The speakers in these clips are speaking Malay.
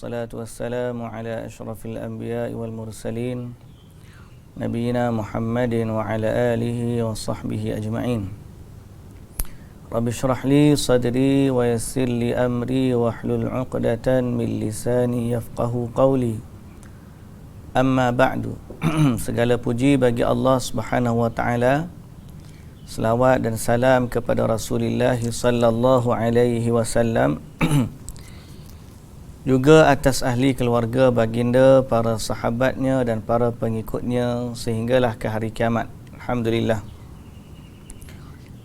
والصلاة والسلام على أشرف الأنبياء والمرسلين نبينا محمد وعلى آله وصحبه أجمعين. رب اشرح لي صدري ويسر لي أمري واحلل عقدة من لساني يفقه قولي. Amma ba'du. Segala puji bagi Allah Subhanahu wa taala. Selawat dan salam kepada Rasulullah sallallahu alaihi wasallam. Juga atas ahli keluarga baginda, para sahabatnya dan para pengikutnya sehinggalah ke hari kiamat. Alhamdulillah.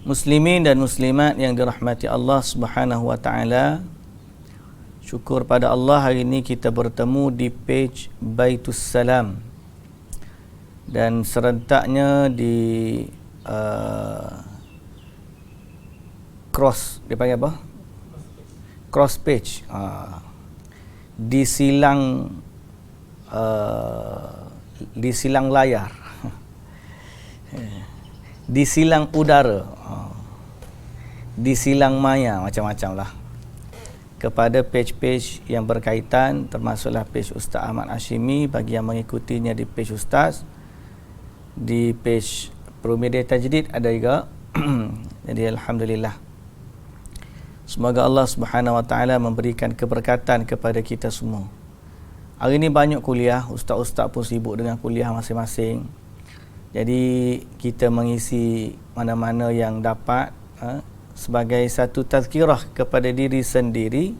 Muslimin dan muslimat yang dirahmati Allah Subhanahu wa taala, syukur pada Allah hari ini kita bertemu di page Baitus Salam dan serentaknya di dia panggil apa? Cross page. Di silang layar. Di silang udara. Di silang maya, macam-macam lah. Kepada page-page yang berkaitan, termasuklah page Ustaz Ahmad Hashimi bagi yang mengikutinya di page Ustaz, di page Promedia Tajdid ada juga. Jadi alhamdulillah, semoga Allah Subhanahu wa taala memberikan keberkatan kepada kita semua. Hari ini banyak kuliah, ustaz-ustaz pun sibuk dengan kuliah masing-masing. Jadi kita mengisi mana-mana yang dapat sebagai satu tazkirah kepada diri sendiri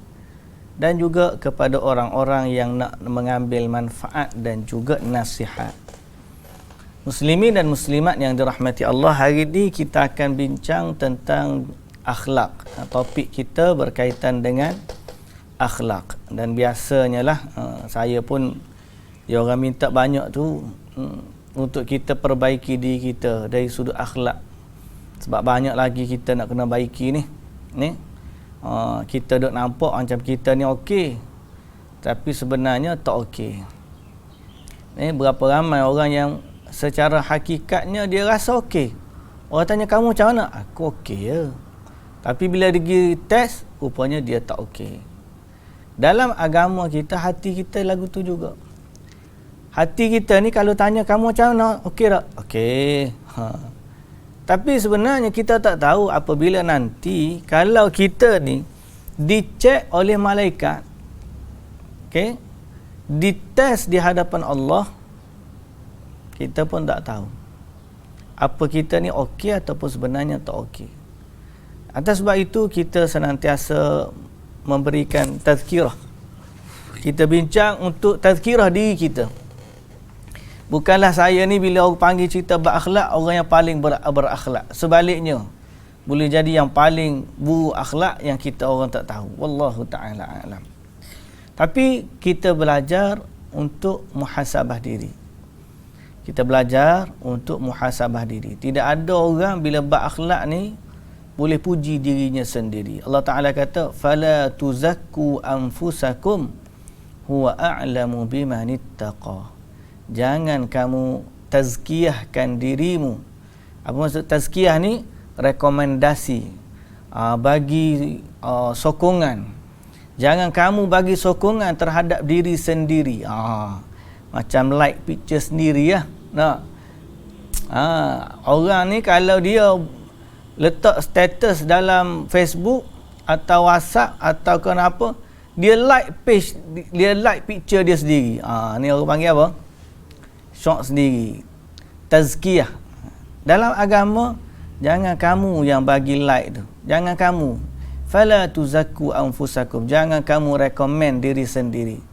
dan juga kepada orang-orang yang nak mengambil manfaat dan juga nasihat. Muslimin dan muslimat yang dirahmati Allah, hari ini kita akan bincang tentang akhlak. Topik kita berkaitan dengan akhlak. Dan biasanya lah saya pun, dia orang minta banyak tu untuk kita perbaiki diri kita dari sudut akhlak. Sebab banyak lagi kita nak kena baiki ni. Kita duk nampak macam kita ni okey, tapi sebenarnya tak okey. Berapa ramai orang yang secara hakikatnya dia rasa okey. Orang tanya kamu macam mana? Aku okey je. Tapi bila dia pergi test, rupanya dia tak okey. Dalam agama kita, hati kita lagu tu juga. Hati kita ni kalau tanya kamu macam mana? Okey tak? Okey. Tapi sebenarnya kita tak tahu apabila nanti kalau kita ni dicek oleh malaikat, okey, dites di hadapan Allah, kita pun tak tahu apa kita ni okey ataupun sebenarnya tak okey. Atas sebab itu kita senantiasa memberikan tazkirah. Kita bincang untuk tazkirah diri kita. Bukanlah saya ni bila orang panggil cerita berakhlak, orang yang paling berakhlak. Sebaliknya, boleh jadi yang paling buruk akhlak yang kita orang tak tahu. Wallahu ta'ala a'lam. Tapi kita belajar untuk muhasabah diri. Kita belajar untuk muhasabah diri. Tidak ada orang bila berakhlak ni boleh puji dirinya sendiri. Allah Ta'ala kata, "Fala tuzakku anfusakum huwa a'lamu bimanittaqa." Jangan kamu tazkiyahkan dirimu. Apa maksud tazkiyah ni? Rekomendasi, bagi sokongan. Jangan kamu bagi sokongan terhadap diri sendiri. Macam like picture sendiri lah. Orang ni kalau dia letak status dalam Facebook atau WhatsApp atau kenapa, dia like page, dia like picture dia sendiri. Ni orang panggil apa? Syok sendiri. Tazkiyah. Dalam agama, jangan kamu yang bagi like tu. Jangan kamu. Fala tuzakku anfusakum. Jangan kamu rekomen diri sendiri.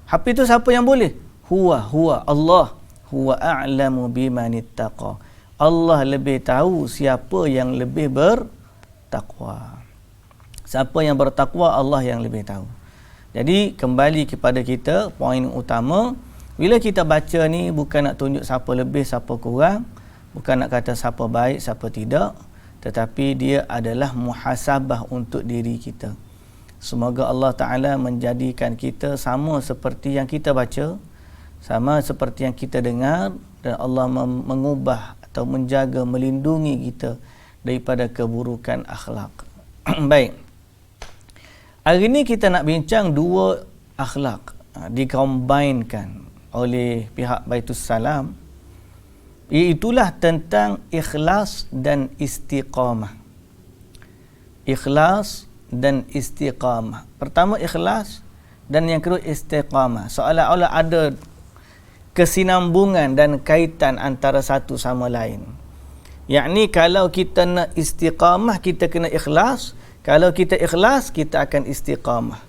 Habis tu siapa yang boleh? Huwa Allah. Huwa a'lamu bimanittaqa. Allah lebih tahu siapa yang lebih bertakwa. Siapa yang bertakwa, Allah yang lebih tahu. Jadi kembali kepada kita, poin utama, bila kita baca ni bukan nak tunjuk siapa lebih, siapa kurang, bukan nak kata siapa baik, siapa tidak, tetapi dia adalah muhasabah untuk diri kita. Semoga Allah Ta'ala menjadikan kita sama seperti yang kita baca, sama seperti yang kita dengar, dan Allah mengubah atau menjaga, melindungi kita daripada keburukan akhlak. Baik. Hari ini kita nak bincang dua akhlak dikombainkan oleh pihak Baitus Salam, iaitulah tentang ikhlas dan istiqamah. Ikhlas dan istiqamah. Pertama ikhlas dan yang kedua istiqamah. Seolah-olah ada kesinambungan dan kaitan antara satu sama lain. Yakni kalau kita nak istiqamah, kita kena ikhlas. Kalau kita ikhlas, kita akan istiqamah.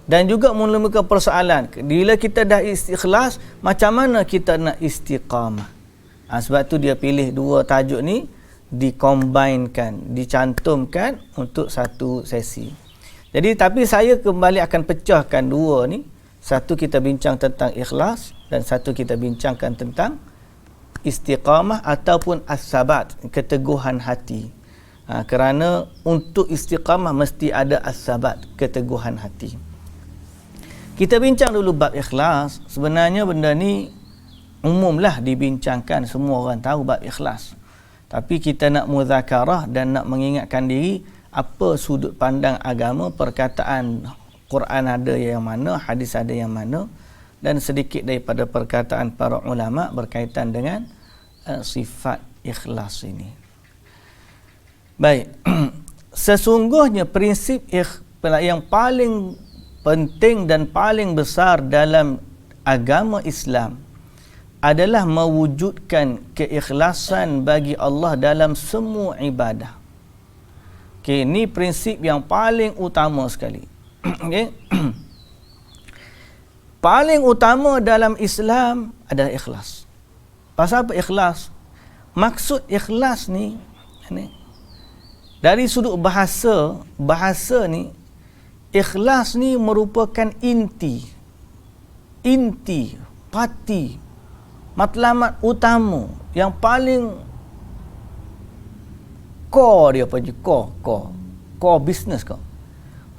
Dan juga mula-mula persoalan, bila kita dah ikhlas, macam mana kita nak istiqamah? Sebab tu dia pilih dua tajuk ni, dikombainkan, dicantumkan untuk satu sesi. Jadi tapi saya kembali akan pecahkan dua ni. Satu kita bincang tentang ikhlas dan satu kita bincangkan tentang istiqamah ataupun as-sabat, keteguhan hati. Kerana untuk istiqamah mesti ada as-sabat, keteguhan hati. Kita bincang dulu bab ikhlas. Sebenarnya benda ni umumlah dibincangkan, semua orang tahu bab ikhlas. Tapi kita nak muzakarah dan nak mengingatkan diri apa sudut pandang agama, perkataan Quran ada yang mana, hadis ada yang mana, dan sedikit daripada perkataan para ulama berkaitan dengan sifat ikhlas ini. Baik, sesungguhnya prinsip yang paling penting dan paling besar dalam agama Islam adalah mewujudkan keikhlasan bagi Allah dalam semua ibadah. Okay, ini prinsip yang paling utama sekali. Okay. Paling utama dalam Islam adalah ikhlas. Pasal apa ikhlas? Maksud ikhlas ni dari sudut bahasa ni, ikhlas ni merupakan inti, pati, matlamat utama yang paling core dia, apa je, core business kau,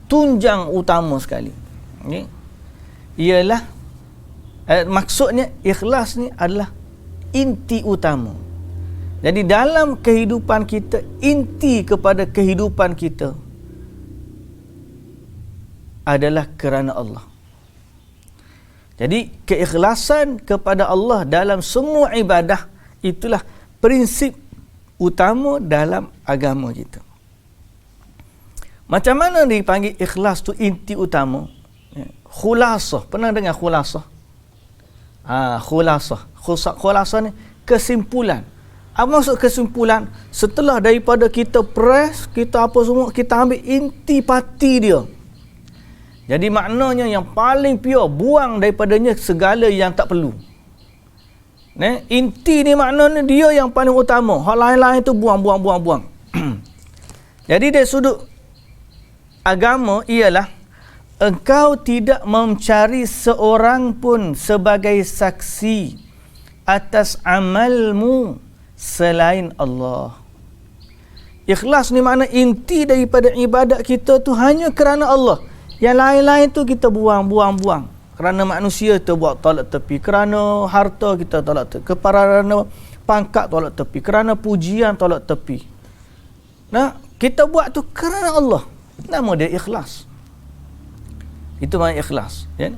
tunjang utama sekali. Okay. Ialah maksudnya ikhlas ni adalah inti utama. Jadi dalam kehidupan kita, inti kepada kehidupan kita adalah kerana Allah. Jadi keikhlasan kepada Allah dalam semua ibadah itulah prinsip utama dalam agama kita. Macam mana dipanggil ikhlas tu inti utama? Khulasah. Pernah dengar khulasah? Khulasah ni kesimpulan. Apa maksud kesimpulan? Setelah daripada kita press, kita apa semua, kita ambil inti pati dia. Jadi maknanya yang paling pure, buang daripadanya segala yang tak perlu. Inti ni maknanya dia yang paling utama. Hal lain-lain tu buang. Jadi dari sudut agama ialah engkau tidak mencari seorang pun sebagai saksi atas amalmu selain Allah. Ikhlas ni makna inti daripada ibadat kita tu hanya kerana Allah. Yang lain-lain tu kita buang. Kerana manusia kita buat tolak tepi, kerana harta kita tolak tepi, kerana pangkat tolak tepi, kerana pujian tolak tepi. Nah, kita buat tu kerana Allah. Nama dia ikhlas. Itu makna ikhlas, ya?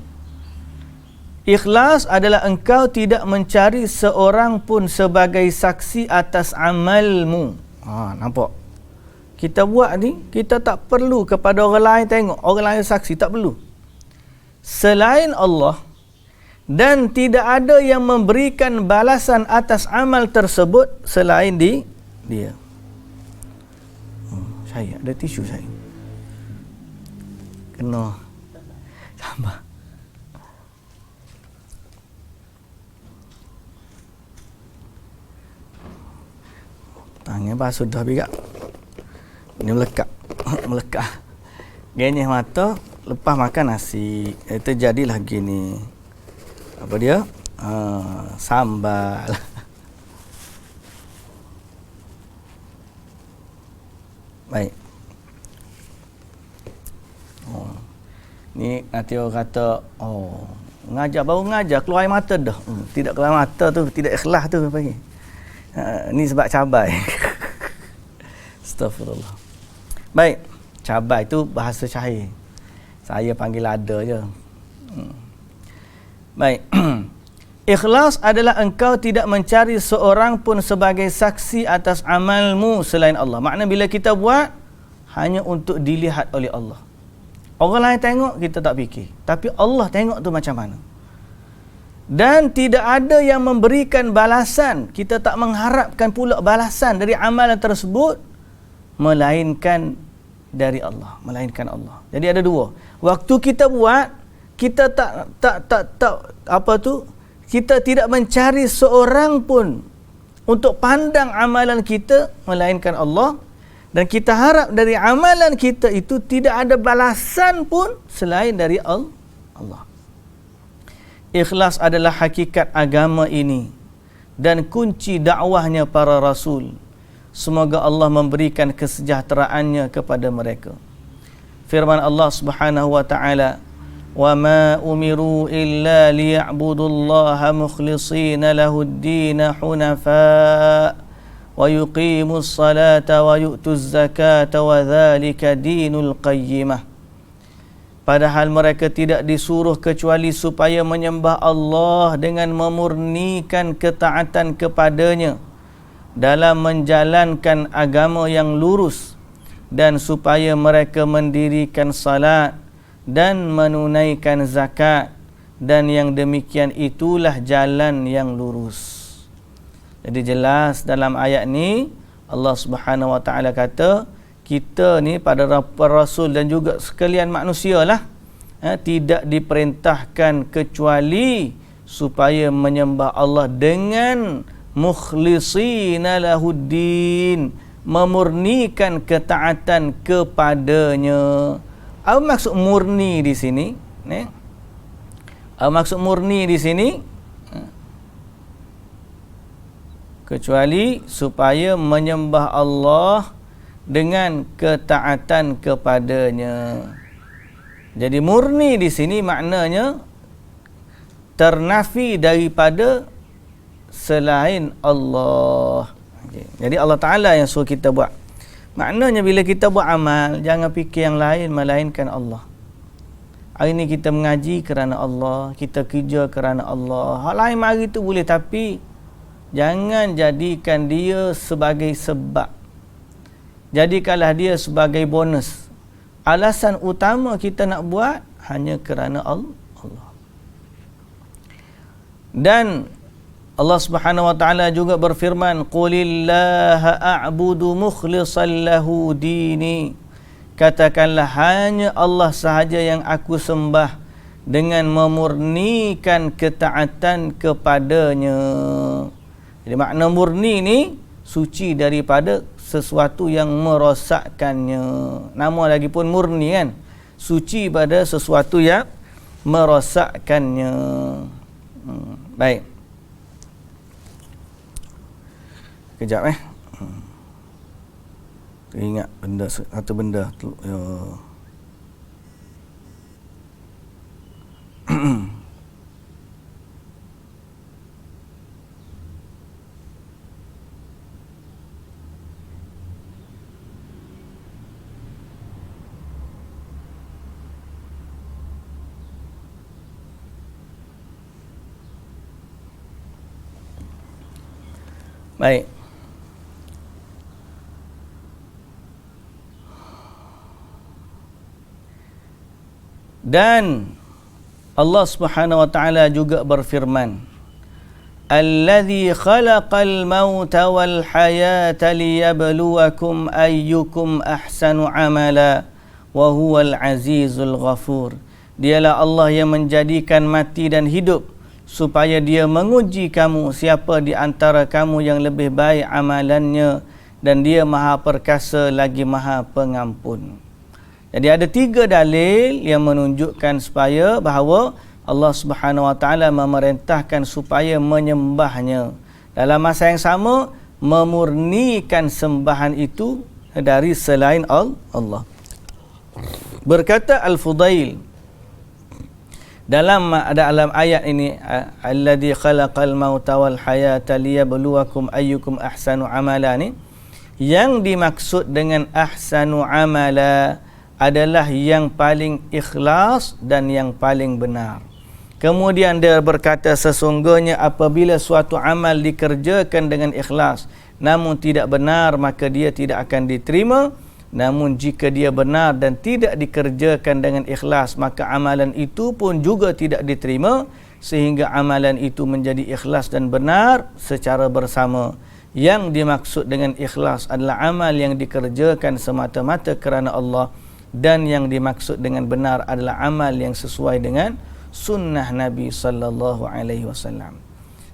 Ikhlas adalah engkau tidak mencari seorang pun sebagai saksi atas amalmu. Nampak? Kita buat ni, kita tak perlu kepada orang lain tengok, orang lain saksi, tak perlu. Selain Allah, dan tidak ada yang memberikan balasan atas amal tersebut selain dia. Saya ada tisu saya. Kena tambah. Tangan basuh dah birak. Ini melekat. Genyih mata lepas makan nasi. Itu jadilah gini. Apa dia? Sambal. Baik. Ni nanti orang kata, baru ngajar keluar air mata dah. Tidak keluar mata tu, tidak ikhlas tu bagi. Ni sebab cabai. Astagfirullah. Baik, cabai tu bahasa Syahir. Saya panggil lada je. Baik. Ikhlas adalah engkau tidak mencari seorang pun sebagai saksi atas amalmu selain Allah. Makna bila kita buat, hanya untuk dilihat oleh Allah. Orang lain tengok, kita tak fikir. Tapi Allah tengok tu macam mana. Dan tidak ada yang memberikan balasan. Kita tak mengharapkan pula balasan dari amalan tersebut, melainkan dari Allah. Melainkan Allah. Jadi ada dua. Waktu kita buat, kita kita tidak mencari seorang pun untuk pandang amalan kita, melainkan Allah. Dan kita harap dari amalan kita itu tidak ada balasan pun selain dari Allah. Ikhlas adalah hakikat agama ini dan kunci dakwahnya para rasul. Semoga Allah memberikan kesejahteraannya kepada mereka. Firman Allah Subhanahu wa taala, "Wa ma umiru illa liya'budullaha mukhlishina lahud-din hunafa wa yuqimus salata wa yu'tuz zakata wa dzalika dinul qayyimah." Padahal mereka tidak disuruh kecuali supaya menyembah Allah dengan memurnikan ketaatan kepadanya dalam menjalankan agama yang lurus, dan supaya mereka mendirikan salat dan menunaikan zakat, dan yang demikian itulah jalan yang lurus. Jadi jelas dalam ayat ni Allah Subhanahu wa taala kata, kita ni pada rasul dan juga sekalian manusia lah, tidak diperintahkan kecuali supaya menyembah Allah dengan mukhlishina lahuddin, memurnikan ketaatan kepadanya. Apa maksud murni di sini? Apa maksud murni di sini? Kecuali supaya menyembah Allah dengan ketaatan kepadanya. Jadi murni di sini maknanya ternafi daripada selain Allah. Okay. Jadi Allah Ta'ala yang suruh kita buat. Maknanya bila kita buat amal, jangan fikir yang lain melainkan Allah. Hari ni kita mengaji kerana Allah, kita kerja kerana Allah. Hal lain mari tu boleh, tapi jangan jadikan dia sebagai sebab. Jadikanlah dia sebagai bonus. Alasan utama kita nak buat hanya kerana Allah. Dan Allah Subhanahu wa taala juga berfirman, "Qulillaha a'budu mukhlishan lahu dini." Katakanlah hanya Allah sahaja yang aku sembah dengan memurnikan ketaatan kepadanya. Jadi makna murni ni suci daripada sesuatu yang merosakkannya. Nama lagi pun murni kan, suci pada sesuatu yang merosakkannya. Baik. Kejap ingat benda satu benda tu ya. Baik. Dan Allah Subhanahu wa taala juga berfirman, "Allazi khalaqal mauta wal hayata liyabluwakum ayyukum ahsanu amala wa huwal azizul ghafur." Dialah Allah yang menjadikan mati dan hidup supaya dia menguji kamu siapa di antara kamu yang lebih baik amalannya, dan dia Maha Perkasa lagi Maha Pengampun. Jadi ada 3 dalil yang menunjukkan supaya bahawa Allah Subhanahu wa taala memerintahkan supaya menyembahnya. Dalam masa yang sama memurnikan sembahan itu dari selain Allah. Berkata Al-Fudail dalam ayat ini, alladzi khalaqal mauta wal hayata liyabluwakum ayyukum ahsanu amala, ni yang dimaksud dengan ahsanu amala adalah yang paling ikhlas dan yang paling benar. Kemudian dia berkata, sesungguhnya apabila suatu amal dikerjakan dengan ikhlas namun tidak benar, maka dia tidak akan diterima. Namun jika dia benar dan tidak dikerjakan dengan ikhlas, maka amalan itu pun juga tidak diterima, sehingga amalan itu menjadi ikhlas dan benar secara bersama. Yang dimaksud dengan ikhlas adalah amal yang dikerjakan semata-mata kerana Allah, dan yang dimaksud dengan benar adalah amal yang sesuai dengan sunnah Nabi sallallahu alaihi wasallam.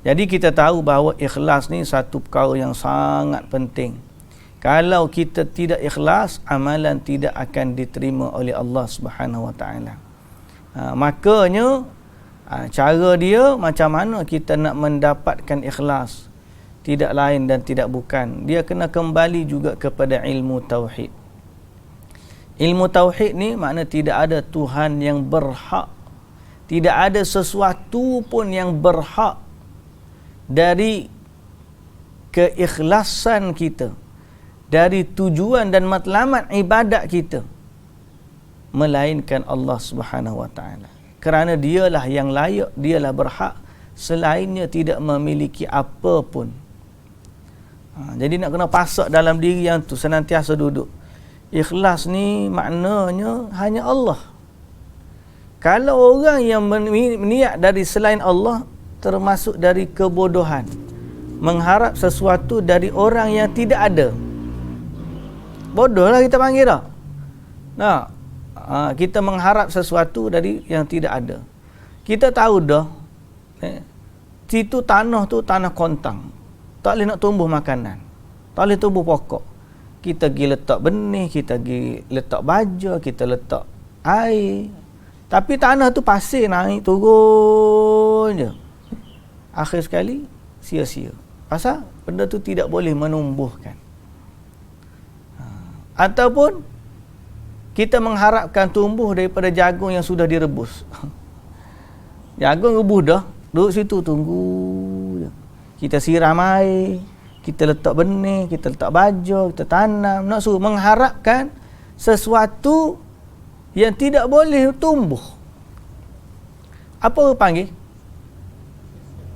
Jadi kita tahu bahawa ikhlas ni satu perkara yang sangat penting. Kalau kita tidak ikhlas, amalan tidak akan diterima oleh Allah Subhanahu wa taala. Makanya cara dia macam mana kita nak mendapatkan ikhlas? Tidak lain dan tidak bukan, dia kena kembali juga kepada ilmu tauhid. Ilmu tauhid ni makna tidak ada Tuhan yang berhak, tidak ada sesuatu pun yang berhak dari keikhlasan kita, dari tujuan dan matlamat ibadat kita, melainkan Allah Subhanahu wa taala. Kerana dialah yang layak, dialah berhak, selainnya tidak memiliki apa pun. Jadi nak kena pasak dalam diri yang tu senantiasa duduk. Ikhlas ni maknanya hanya Allah. Kalau orang yang meniat dari selain Allah, termasuk dari kebodohan, mengharap sesuatu dari orang yang tidak ada. Bodohlah kita panggil dah. Nah, kita mengharap sesuatu dari yang tidak ada. Kita tahu dah, situ tanah tu tanah kontang, tak boleh nak tumbuh makanan, tak boleh tumbuh pokok. Kita pergi letak benih, kita pergi letak baja, kita letak air, tapi tanah tu pasir, naik turun je. Akhir sekali sia-sia. Pasal benda tu tidak boleh menumbuhkan. Ataupun kita mengharapkan tumbuh daripada jagung yang sudah direbus. Jagung rebus dah, duduk situ tunggu je. Kita siram air, kita letak benih, kita letak baja, kita tanam, nak suruh mengharapkan sesuatu yang tidak boleh tumbuh. Apa orang panggil?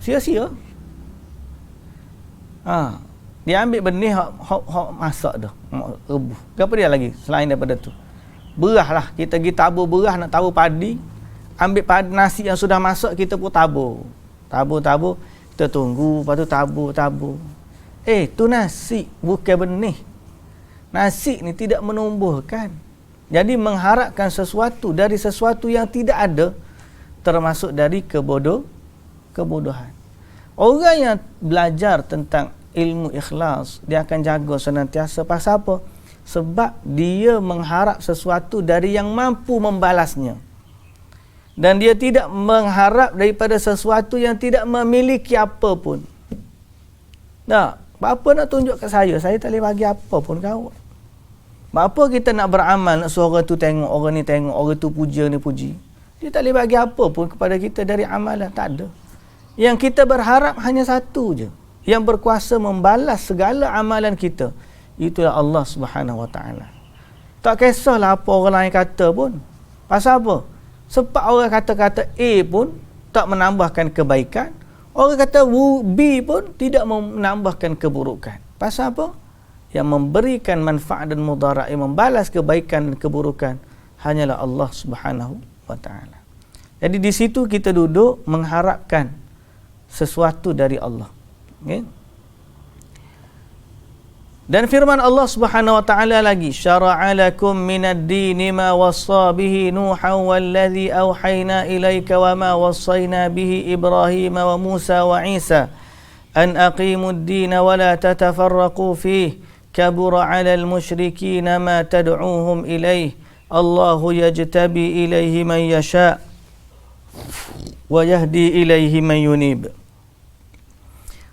Sia-sia. Dia ambil benih hok masak dah, rebus. Apa dia lagi selain daripada tu? Berah lah, kita pergi tabur berah, nak tabur padi, ambil padi nasi yang sudah masak, kita pun tabur. Tabur, kita tunggu, lepas tu tabur. Tu nasi, bukan benih. Nasi ni tidak menumbuhkan. Jadi mengharapkan sesuatu dari sesuatu yang tidak ada, termasuk dari kebodohan. Orang yang belajar tentang ilmu ikhlas, dia akan jaga senantiasa. Pasal apa? Sebab dia mengharap sesuatu dari yang mampu membalasnya. Dan dia tidak mengharap daripada sesuatu yang tidak memiliki apa pun. Tak, apa nak tunjuk ke saya tak boleh bagi apa pun kau. Apa kita nak beramal, nak suruh orang tu tengok, orang ni tengok, orang tu puja ni puji. Dia tak boleh bagi apa pun kepada kita dari amalan, tak ada. Yang kita berharap hanya satu je, yang berkuasa membalas segala amalan kita, itulah Allah Subhanahu wa taala. Tak kisahlah apa orang lain kata pun. Pasal apa? Sebab orang kata-kata A pun tak menambahkan kebaikan, orang kata B pun tidak menambahkan keburukan. Pasal apa? Yang memberikan manfaat dan mudarat, yang membalas kebaikan dan keburukan, hanyalah Allah Subhanahu wa taala. Jadi di situ kita duduk mengharapkan sesuatu dari Allah. Okay? Dan firman Allah Subhanahu wa taala lagi, syara'a lakum minad dini ma wassa bihi Nuhan walladhi awhayna ilayka wa ma wassayna bihi Ibrahim wa Musa wa Isa an aqimud dina wa la tatafarraqu fihi kabura 'alal musyrikina ma tad'uuhum ilayhi Allahu yajtabi ilayhi man yasha wa yahdi ilayhi man yunib.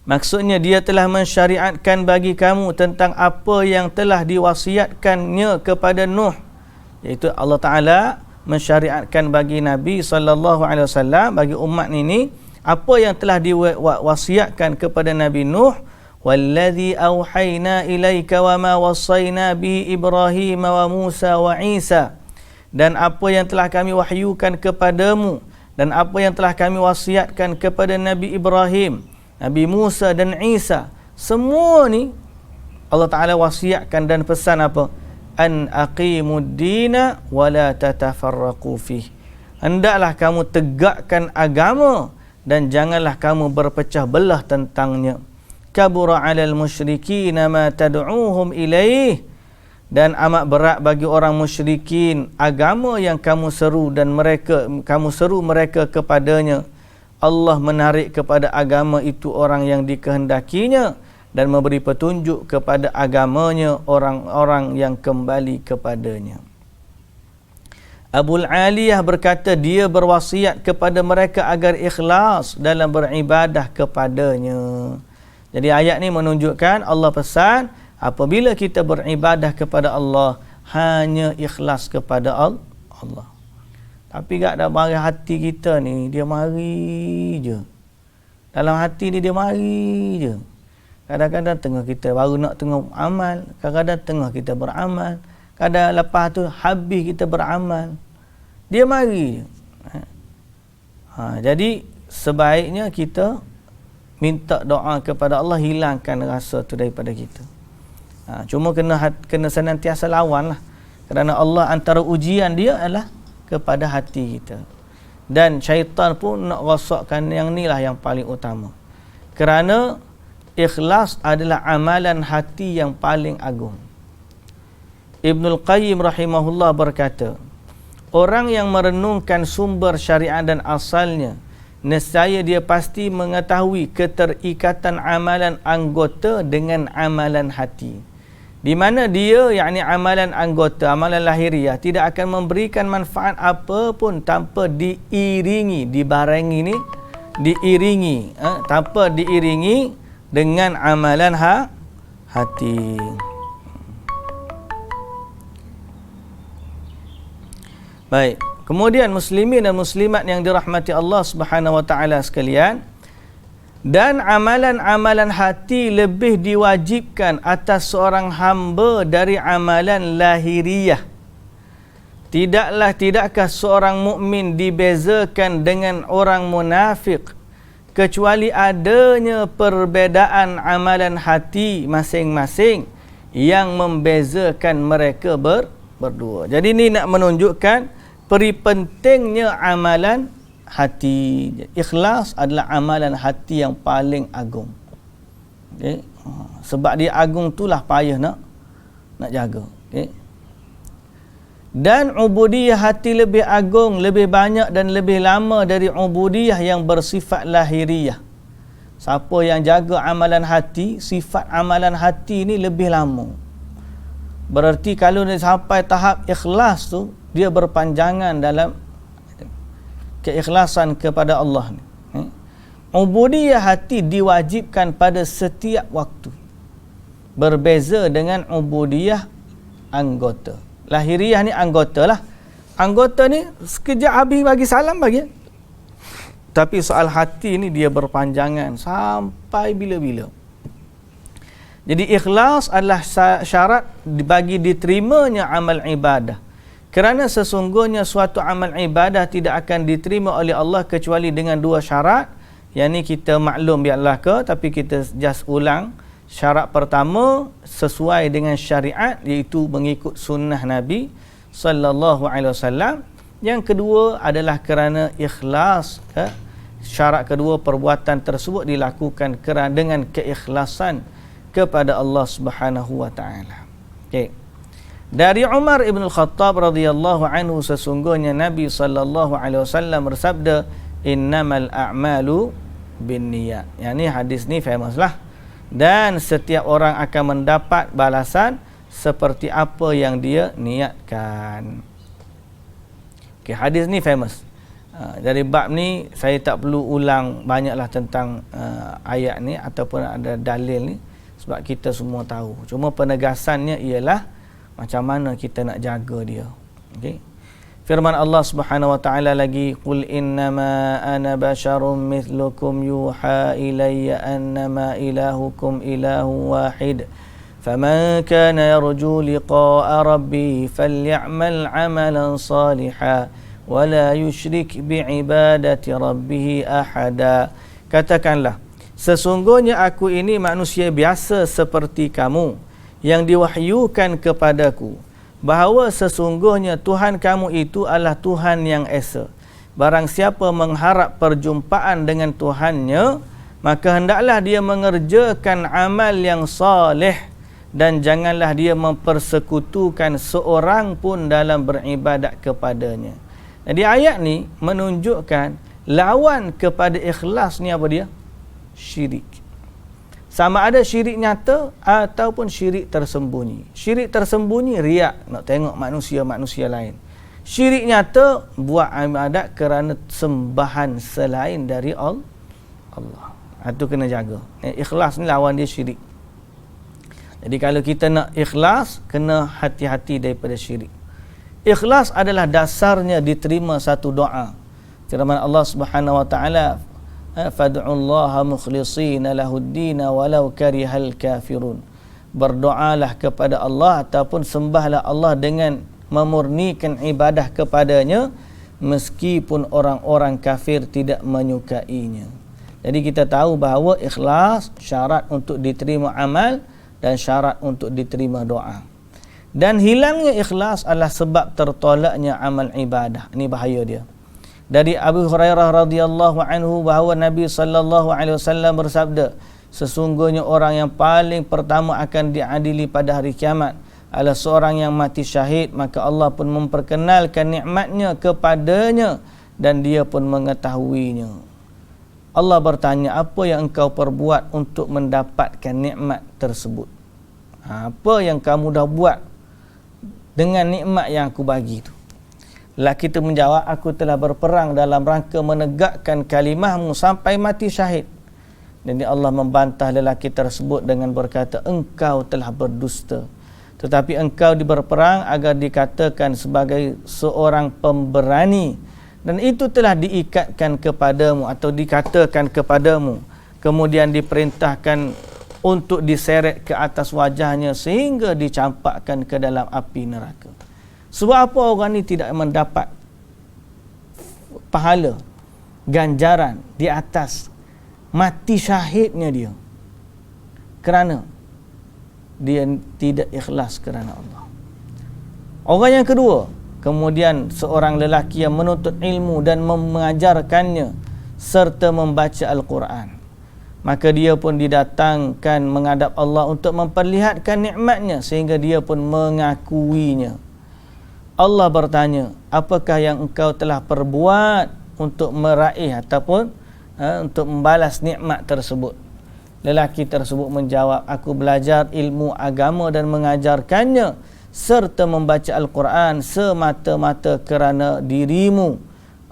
Maksudnya dia telah mensyariatkan bagi kamu tentang apa yang telah diwasiatkannya kepada Nuh, iaitu Allah Ta'ala mensyariatkan bagi Nabi SAW, bagi umat ini, apa yang telah diwasiatkan kepada Nabi Nuh. Walladhi awhayna ilaika wa ma wassayna bihi Ibrahim wa Musa wa Isa dan apa yang telah kami wahyukan kepadamu dan apa yang telah kami wasiatkan kepada Nabi Ibrahim, Nabi Musa dan Isa. Semua ni Allah Ta'ala wasiatkan dan pesan apa? An aqimud dina wa la tatafarraqu fih. Hendaklah kamu tegakkan agama dan janganlah kamu berpecah belah tentangnya. Kabura 'alal musyrikin ma tad'uuhum ilaih. Dan amat berat bagi orang musyrikin agama yang kamu seru mereka kepadanya. Allah menarik kepada agama itu orang yang dikehendakinya dan memberi petunjuk kepada agamanya orang-orang yang kembali kepadanya. Abul Aliyah berkata dia berwasiat kepada mereka agar ikhlas dalam beribadah kepadanya. Jadi ayat ni menunjukkan Allah pesan apabila kita beribadah kepada Allah hanya ikhlas kepada Allah. Tapi tak ada mari hati kita ni dia mari je. Dalam hati ni dia mari je. Kadang-kadang tengah kita baru nak tengah amal, kadang-kadang tengah kita beramal, kadang lepas tu habis kita beramal. Dia mari je. Jadi sebaiknya kita minta doa kepada Allah hilangkan rasa tu daripada kita. Cuma kena senantiasa lawan lah. Kerana Allah antara ujian dia adalah kepada hati kita. Dan syaitan pun nak rosakkan yang ni lah yang paling utama. Kerana ikhlas adalah amalan hati yang paling agung. Ibnul Qayyim rahimahullah berkata, orang yang merenungkan sumber syariat dan asalnya, nescaya dia pasti mengetahui keterikatan amalan anggota dengan amalan hati. Di mana dia, yakni amalan anggota, amalan lahiriah, tidak akan memberikan manfaat apa pun tanpa diiringi, tanpa diiringi dengan amalan hati. Baik. Kemudian muslimin dan muslimat yang dirahmati Allah Subhanahu wa taala sekalian, dan amalan-amalan hati lebih diwajibkan atas seorang hamba dari amalan lahiriah. Tidakkah seorang mukmin dibezakan dengan orang munafik kecuali adanya perbezaan amalan hati masing-masing yang membezakan mereka berdua. Jadi ini nak menunjukkan pentingnya amalan hati. Ikhlas adalah amalan hati yang paling agung. Okay? Sebab dia agung itulah payah nak jaga. Okay? Dan ubudiyah hati lebih agung, lebih banyak dan lebih lama dari ubudiyah yang bersifat lahiriah. Siapa yang jaga amalan hati, sifat amalan hati ni lebih lama. Berarti kalau dia sampai tahap ikhlas tu, dia berpanjangan dalam keikhlasan kepada Allah ni. Ubudiyah hati diwajibkan pada setiap waktu. Berbeza dengan ubudiyah anggota. Lahiriah ni anggota lah. Anggota ni sekejap habis bagi salam bagi. Tapi soal hati ni dia berpanjangan sampai bila-bila. Jadi ikhlas adalah syarat bagi diterimanya amal ibadah. Kerana sesungguhnya suatu amal ibadah tidak akan diterima oleh Allah kecuali dengan dua syarat. Yang ni kita maklum biarlah ke, tapi kita just ulang. Syarat pertama sesuai dengan syariat, iaitu mengikut sunnah Nabi sallallahu alaihi wasallam. Yang kedua adalah kerana ikhlas. Syarat kedua, perbuatan tersebut dilakukan dengan keikhlasan kepada Allah Subhanahu wa taala. Okey. Dari Umar ibn al-Khattab radhiyallahu anhu, sesungguhnya Nabi sallallahu alaihi wasallam bersabda, innamal a'malu binniyat. Yang ni hadis ni famous lah. Dan setiap orang akan mendapat balasan seperti apa yang dia niatkan. Okay, hadis ni famous. Dari bab ni saya tak perlu ulang banyaklah tentang ayat ni ataupun ada dalil ni, sebab kita semua tahu. Cuma penegasannya ialah macam mana kita nak jaga dia. Okay. Firman Allah Subhanahu wa taala lagi, qul innama ana basyarum mithlukum yuha ilayya annama ilahukum ilahu wahid فَمَنْ كَانَ يَرْجُو لِقَاءَ رَبِّهِ فَلْيَعْمَلْ عَمَلًا صَالِحًا وَلَا يُشْرِكْ بِعِبَادَةِ رَبِّهِ أَحَدًا. Katakanlah, sesungguhnya aku ini manusia biasa seperti kamu yang diwahyukan kepadaku bahawa sesungguhnya Tuhan kamu itu adalah Tuhan yang esa. Barang siapa mengharap perjumpaan dengan Tuhannya, maka hendaklah dia mengerjakan amal yang saleh dan janganlah dia mempersekutukan seorang pun dalam beribadat kepadanya. Jadi ayat ni menunjukkan lawan kepada ikhlas ni apa dia? Syirik. Sama ada syirik nyata ataupun syirik tersembunyi. Syirik tersembunyi riak, nak tengok manusia-manusia lain. Syirik nyata buat ibadat kerana sembahan selain dari Allah. Itu kena jaga. Ikhlas ni lawan dia syirik. Jadi kalau kita nak ikhlas, kena hati-hati daripada syirik. Ikhlas adalah dasarnya diterima satu doa. Firman Allah Subhanahu wa taala, fad'ullaha mukhlishina lahud-din walau karihal kafirun. Berdoalah kepada Allah ataupun sembahlah Allah dengan memurnikan ibadah kepadanya meskipun orang-orang kafir tidak menyukainya. Jadi kita tahu bahawa ikhlas syarat untuk diterima amal dan syarat untuk diterima doa. Dan hilangnya ikhlas adalah sebab tertolaknya amal ibadah. Ini bahaya dia. Dari Abu Hurairah radhiyallahu anhu bahawa Nabi sallallahu alaihi wasallam bersabda, sesungguhnya orang yang paling pertama akan diadili pada hari kiamat adalah seorang yang mati syahid, maka Allah pun memperkenalkan nikmatnya kepadanya dan dia pun mengetahuinya. Allah bertanya, apa yang engkau perbuat untuk mendapatkan nikmat tersebut? Apa yang kamu dah buat dengan nikmat yang aku bagi tu? Lelaki itu menjawab, aku telah berperang dalam rangka menegakkan kalimahmu sampai mati syahid. Dan Allah membantah lelaki tersebut dengan berkata, engkau telah berdusta. Tetapi engkau berperang agar dikatakan sebagai seorang pemberani. Dan itu telah diikatkan kepadamu atau dikatakan kepadamu. Kemudian diperintahkan untuk diseret ke atas wajahnya sehingga dicampakkan ke dalam api neraka. Sebab apa orang ni tidak mendapat pahala, ganjaran di atas mati syahidnya dia? Kerana dia tidak ikhlas kerana Allah. Orang yang kedua, kemudian seorang lelaki yang menuntut ilmu dan mengajarkannya serta membaca Al-Quran. Maka dia pun didatangkan menghadap Allah untuk memperlihatkan nikmatnya sehingga dia pun mengakuinya. Allah bertanya, apakah yang engkau telah perbuat untuk meraih ataupun untuk membalas nikmat tersebut? Lelaki tersebut menjawab, aku belajar ilmu agama dan mengajarkannya serta membaca Al-Quran semata-mata kerana dirimu.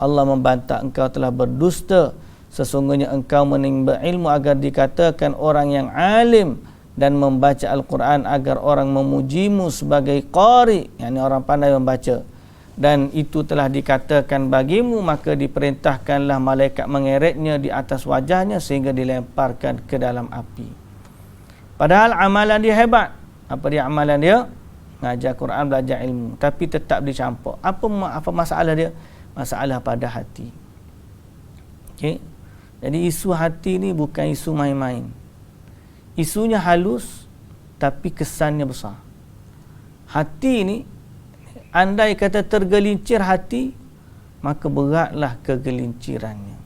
Allah membantah, engkau telah berdusta. Sesungguhnya engkau menimba ilmu agar dikatakan orang yang alim dan membaca Al-Quran agar orang memujimu sebagai qari, yakni orang pandai membaca. Dan itu telah dikatakan bagimu, maka diperintahkanlah malaikat mengeretnya di atas wajahnya sehingga dilemparkan ke dalam api. Padahal amalan dia hebat. Apa dia amalan dia? Ngajar Quran, belajar ilmu, tapi tetap dicampak. Apa masalah dia? Masalah pada hati. Okey. Jadi isu hati ni bukan isu main-main. Isunya halus tapi kesannya besar. Hati ni, andai kata tergelincir hati, maka beratlah kegelincirannya.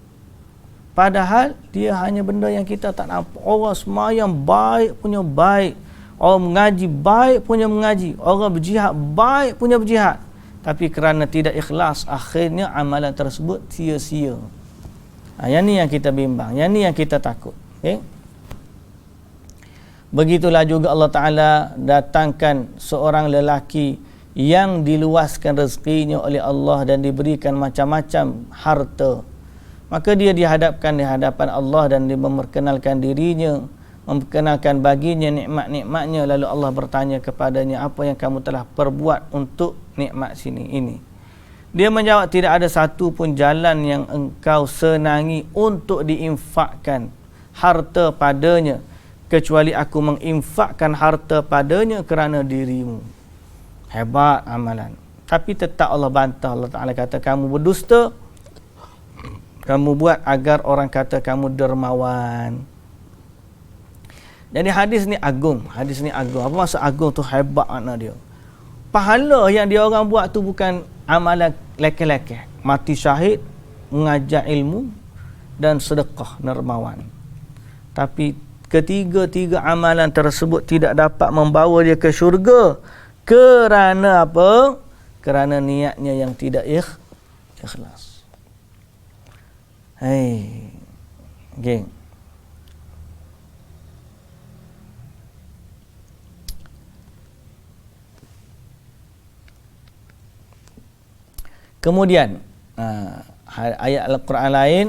Padahal dia hanya benda yang kita tak nampak. Orang semayang baik punya baik, orang mengaji baik punya mengaji, orang berjihad baik punya berjihad, tapi kerana tidak ikhlas, akhirnya amalan tersebut sia-sia. Yang ni yang kita bimbang, yang ni yang kita takut. Okay? Begitulah juga Allah Ta'ala datangkan seorang lelaki yang diluaskan rezekinya oleh Allah dan diberikan macam-macam harta. Maka dia dihadapkan di hadapan Allah dan dia memperkenalkan dirinya, memperkenalkan baginya nikmat-nikmatnya. Lalu Allah bertanya kepadanya, apa yang kamu telah perbuat untuk nikmat ini? Dia menjawab, tidak ada satu pun jalan yang engkau senangi untuk diinfakkan harta padanya kecuali aku menginfakkan harta padanya kerana dirimu. Hebat amalan. Tapi tetap Allah bantah. Allah Ta'ala kata, kamu berdusta, kamu buat agar orang kata kamu dermawan. Jadi hadis ni agung. Hadis ni agung. Apa maksud agung tu? Hebat makna dia. Pahala yang dia orang buat tu bukan amalan lekeh-lekeh. Mati syahid, mengajar ilmu dan sedekah dermawan. Tapi ketiga-tiga amalan tersebut tidak dapat membawa dia ke syurga. Kerana apa? Kerana niatnya yang tidak ikhlas. Hei, geng. Kemudian ayat Al-Quran lain,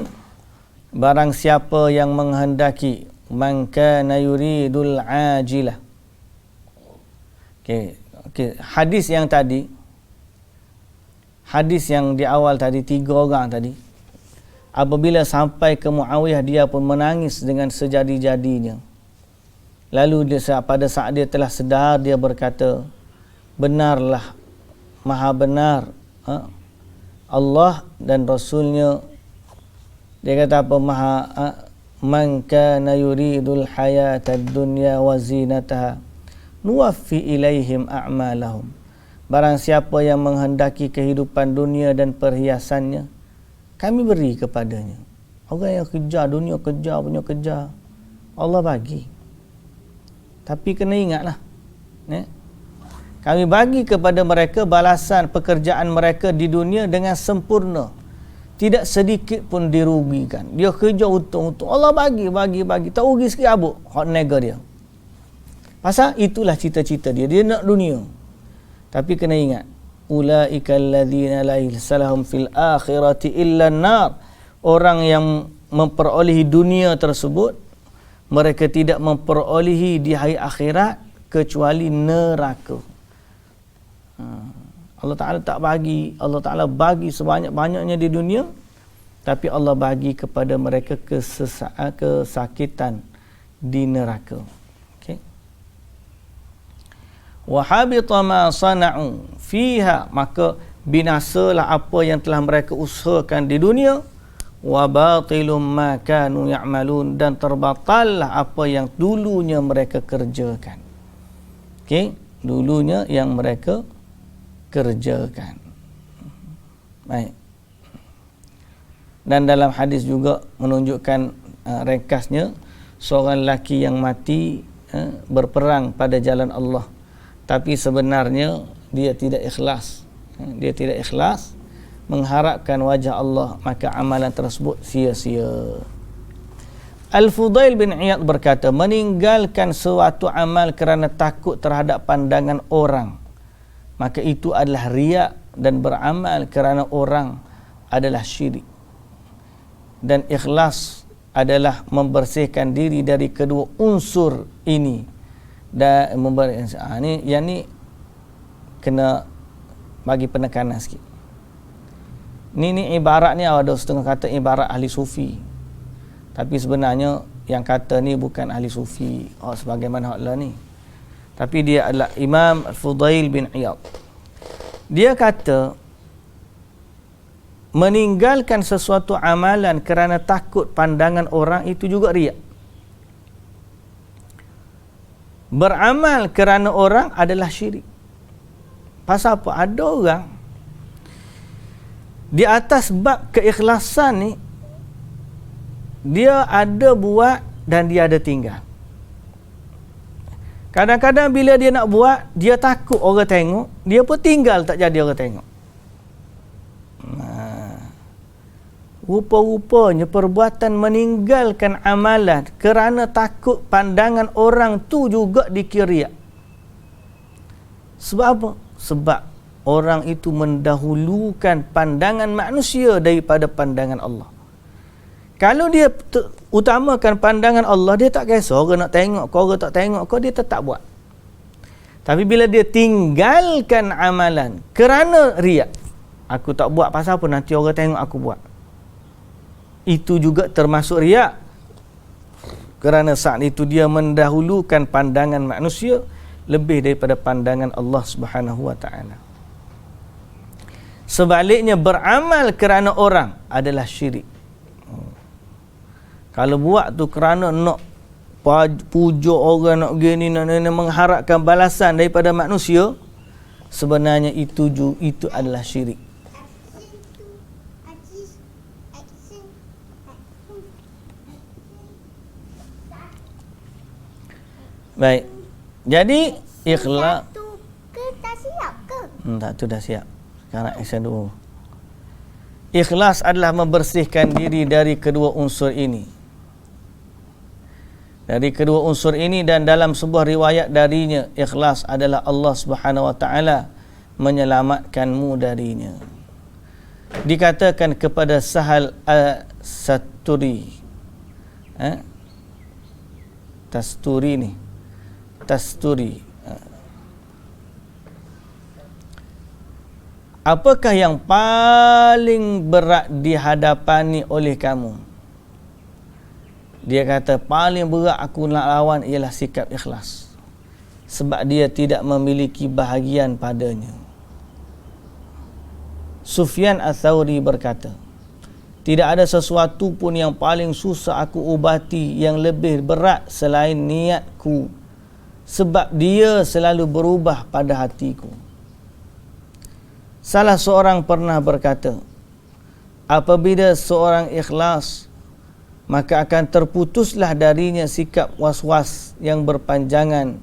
barang siapa yang menghendaki, man kana yuridul ajilah. Okey, hadis yang tadi, hadis yang di awal tadi, 3 orang tadi, apabila sampai ke Muawiyah, dia pun menangis dengan sejadi-jadinya. Lalu dia, pada saat dia telah sedar, dia berkata, benarlah, maha benar Allah dan Rasulnya. Dia kata apa? Man kana yuridul hayatad dunya wa zinataha nuwaffi ilaihim a'malahum. Barang siapa yang menghendaki kehidupan dunia dan perhiasannya, kami beri kepadanya. Orang yang kejar dunia, kejar, Allah bagi. Tapi kena ingatlah, kami bagi kepada mereka balasan pekerjaan mereka di dunia dengan sempurna. Tidak sedikit pun dirugikan. Dia kerja untung-untung. Allah bagi. Tak rugi sikit abuk. Hot nega dia. Pasal itulah cita-cita dia. Dia nak dunia. Tapi kena ingat. Ulaika alladhina laysa lahum fil akhirati illa an-nar. Orang yang memperolehi dunia tersebut, mereka tidak memperolehi di hari akhirat kecuali neraka. Allah Ta'ala tak bagi. Allah Ta'ala bagi sebanyak-banyaknya di dunia, tapi Allah bagi kepada mereka kesakitan di neraka. Okay. Wa habita ma sana'u fiha, maka binasalah apa yang telah mereka usahakan di dunia. Wa batilum ma kanu ya'malun, dan terbatallah apa yang dulunya mereka kerjakan. Okey, dulunya yang mereka kerjakan. Baik. Dan dalam hadis juga menunjukkan ringkasnya, seorang lelaki yang mati berperang pada jalan Allah, tapi sebenarnya dia tidak ikhlas. Dia tidak ikhlas mengharapkan wajah Allah, maka amalan tersebut sia-sia. Al-Fudail bin Iyad berkata, meninggalkan suatu amal kerana takut terhadap pandangan orang, maka itu adalah riak, dan beramal kerana orang adalah syirik. Dan ikhlas adalah membersihkan diri dari kedua unsur ini. Dan yang ni kena bagi penekanan sikit. Ni ibarat ni ada setengah kata ibarat ahli sufi. Tapi sebenarnya yang kata ni bukan ahli sufi sebagaimana Allah ni. Tapi dia adalah Imam Al-Fudail bin Iyad. Dia kata, meninggalkan sesuatu amalan kerana takut pandangan orang itu juga riak. Beramal kerana orang adalah syirik. Pasal apa? Ada orang di atas bab keikhlasan ni, dia ada buat dan dia ada tinggal. Kadang-kadang bila dia nak buat, dia takut orang tengok, dia pun tinggal tak jadi orang tengok. Rupa-rupanya perbuatan meninggalkan amalan kerana takut pandangan orang tu juga dikira riak. Sebab apa? Sebab orang itu mendahulukan pandangan manusia daripada pandangan Allah. Kalau dia utamakan pandangan Allah, dia tak kisah orang nak tengok kau, orang tak tengok kau, dia tetap buat. Tapi bila dia tinggalkan amalan kerana riak, aku tak buat pasal apa, nanti orang tengok aku buat, itu juga termasuk riak. Kerana saat itu dia mendahulukan pandangan manusia lebih daripada pandangan Allah Subhanahu wa taala. Sebaliknya beramal kerana orang adalah syirik. Kalau buat tu kerana nak puja orang, nak gini, nak mengharapkan balasan daripada manusia, sebenarnya itu adalah syirik. Baik. Jadi ikhlas tu ke tak siap ke? Tak, tu dah siap. Sekarang action dulu. Ikhlas adalah membersihkan diri dari kedua unsur ini. Dari kedua unsur ini, dan dalam sebuah riwayat darinya, ikhlas adalah Allah Subhanahu wa taala menyelamatkanmu darinya. Dikatakan kepada Sahal As-Saturi, Tasturi, apakah yang paling berat dihadapani oleh kamu? Dia kata, paling berat aku nak lawan ialah sikap ikhlas, sebab dia tidak memiliki bahagian padanya. Sufyan Ats-Tsauri berkata, tidak ada sesuatu pun yang paling susah aku ubati yang lebih berat selain niatku, sebab dia selalu berubah pada hatiku. Salah seorang pernah berkata, apabila seorang ikhlas, maka akan terputuslah darinya sikap was-was yang berpanjangan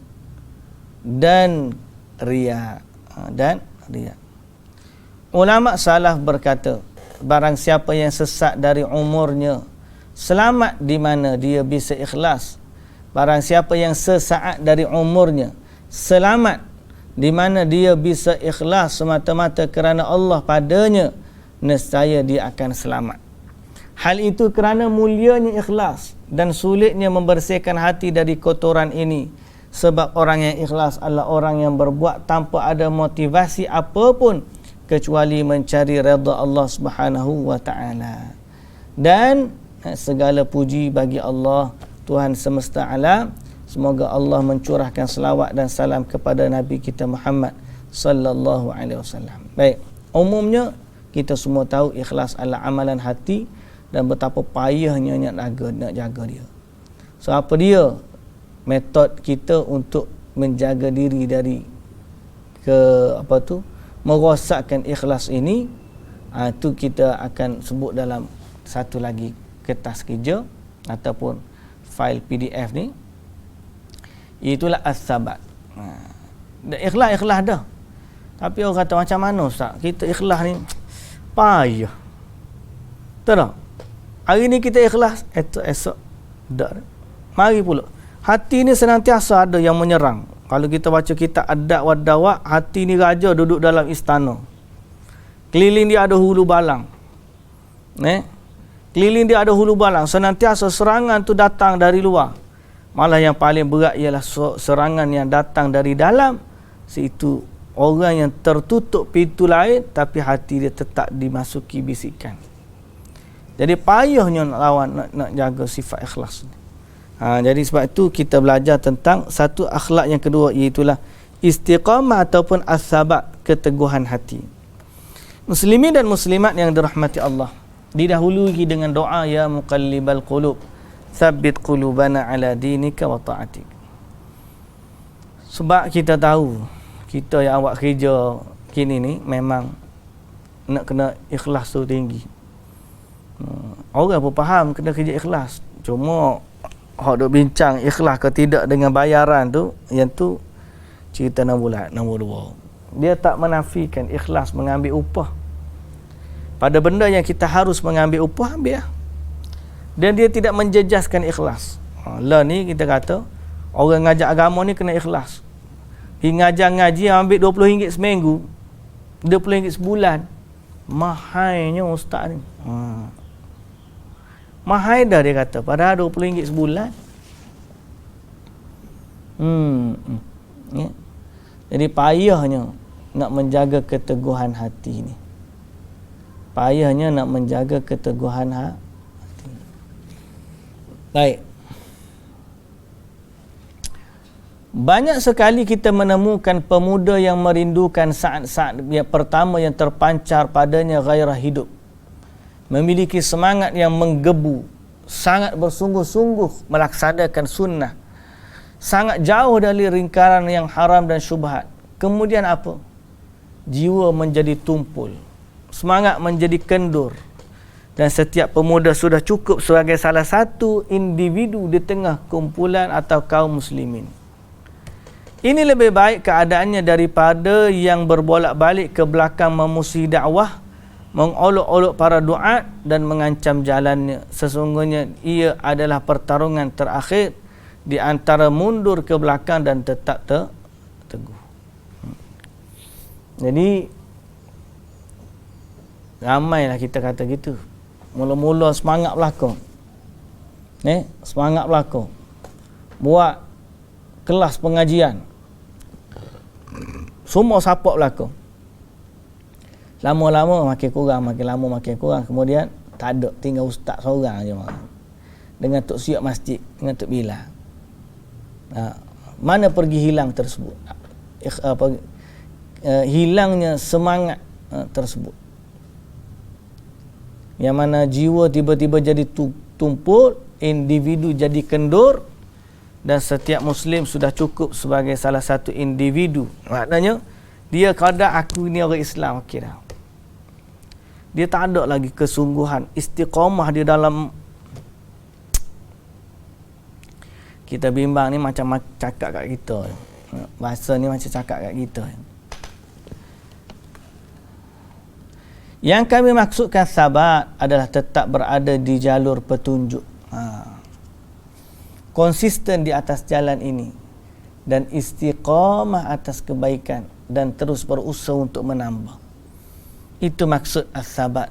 dan riya. Ulama salaf berkata, barang siapa yang sesat dari umurnya, selamat di mana dia bisa ikhlas. Barang siapa yang sesaat dari umurnya, selamat di mana dia bisa ikhlas semata-mata kerana Allah padanya, nescaya dia akan selamat. Hal itu kerana mulianya ikhlas dan sulitnya membersihkan hati dari kotoran ini. Sebab orang yang ikhlas adalah orang yang berbuat tanpa ada motivasi apapun kecuali mencari redha Allah Subhanahu wa taala. Dan segala puji bagi Allah, Tuhan semesta alam. Semoga Allah mencurahkan selawat dan salam kepada Nabi kita Muhammad sallallahu alaihi wasallam. Baik, umumnya kita semua tahu ikhlas adalah amalan hati dan betapa payahnya nak jaga dia. So apa dia metod kita untuk menjaga diri dari merosakkan ikhlas ini? Itu kita akan sebut dalam satu lagi kertas kerja ataupun fail PDF ni. Itulah as-sabat. Ikhlas dah. Tapi orang kata, macam mana Ustaz? Kita ikhlas ni payah. Tahu tak? Hari ni kita ikhlas, esok dak. Mari pula. Hati ni senantiasa ada yang menyerang. Kalau kita baca kitab Adab wa Dawa, hati ni raja duduk dalam istana. Keliling dia ada hulu balang. Keliling dia ada hulu balang. Senantiasa serangan tu datang dari luar. Malah yang paling berat ialah serangan yang datang dari dalam. Iaitu orang yang tertutup pintu lain, tapi hati dia tetap dimasuki bisikan. Jadi payahnya nak lawan, nak jaga sifat ikhlas ni. Jadi sebab itu kita belajar tentang satu akhlak yang kedua, iaitulah istiqamah ataupun as-sabat, keteguhan hati. Muslimin dan muslimat yang dirahmati Allah, didahului dengan doa, ya muqallibal qulub, tsabbit qulubana ala dinika wa ta'atik. Sebab kita tahu, kita yang awak kerja kini ni memang nak kena ikhlas tu tinggi. Orang pun faham kena kerja ikhlas. Cuma hak duk bincang ikhlas ke tidak dengan bayaran tu, yang tu cerita nombor 2. Dia tak menafikan ikhlas mengambil upah. Pada benda yang kita harus mengambil upah, ambil. Dan dia tidak menjejaskan ikhlas. Lah ni kita kata orang ngajak agama ni kena ikhlas. Ngajar ngaji ambil RM20 seminggu, RM20 sebulan. Mahainya ustaz ni. Mahal dah dia kata, padahal RM20 sebulan. Ya. Jadi payahnya nak menjaga keteguhan hati ni. Payahnya nak menjaga keteguhan hati. Baik. Banyak sekali kita menemukan pemuda yang merindukan saat-saat yang pertama yang terpancar padanya gairah hidup. Memiliki semangat yang menggebu, sangat bersungguh-sungguh melaksanakan sunnah, sangat jauh dari lingkaran yang haram dan syubhat. Kemudian apa? Jiwa menjadi tumpul, semangat menjadi kendur, dan setiap pemuda sudah cukup sebagai salah satu individu di tengah kumpulan atau kaum muslimin. Ini lebih baik keadaannya daripada yang berbolak-balik ke belakang memusuhi dakwah, mengolok-olok para duat dan mengancam jalannya. Sesungguhnya ia adalah pertarungan terakhir di antara mundur ke belakang dan tetap teguh. Jadi ramailah kita kata gitu. Mula-mula semangat belakang. Semangat belakang. Buat kelas pengajian. Semua support belakang. Lama-lama makin kurang, makin lama makin kurang. Kemudian tak ada, tinggal ustaz seorang je dengan tok siap masjid, dengan tok Bilal. Mana pergi hilang tersebut? Hilangnya semangat tersebut. Yang mana jiwa tiba-tiba jadi tumpul, individu jadi kendur, dan setiap muslim sudah cukup sebagai salah satu individu. Maknanya dia kadang aku ni orang Islam, okey dah. Dia tak ada lagi kesungguhan, istiqamah di dalam. Kita bimbang ni macam cakap kat kita. Bahasa ni macam cakap kat kita. Yang kami maksudkan sabat adalah tetap berada di jalur petunjuk. Konsisten di atas jalan ini dan istiqamah atas kebaikan dan terus berusaha untuk menambah. Itu maksud as-sabat.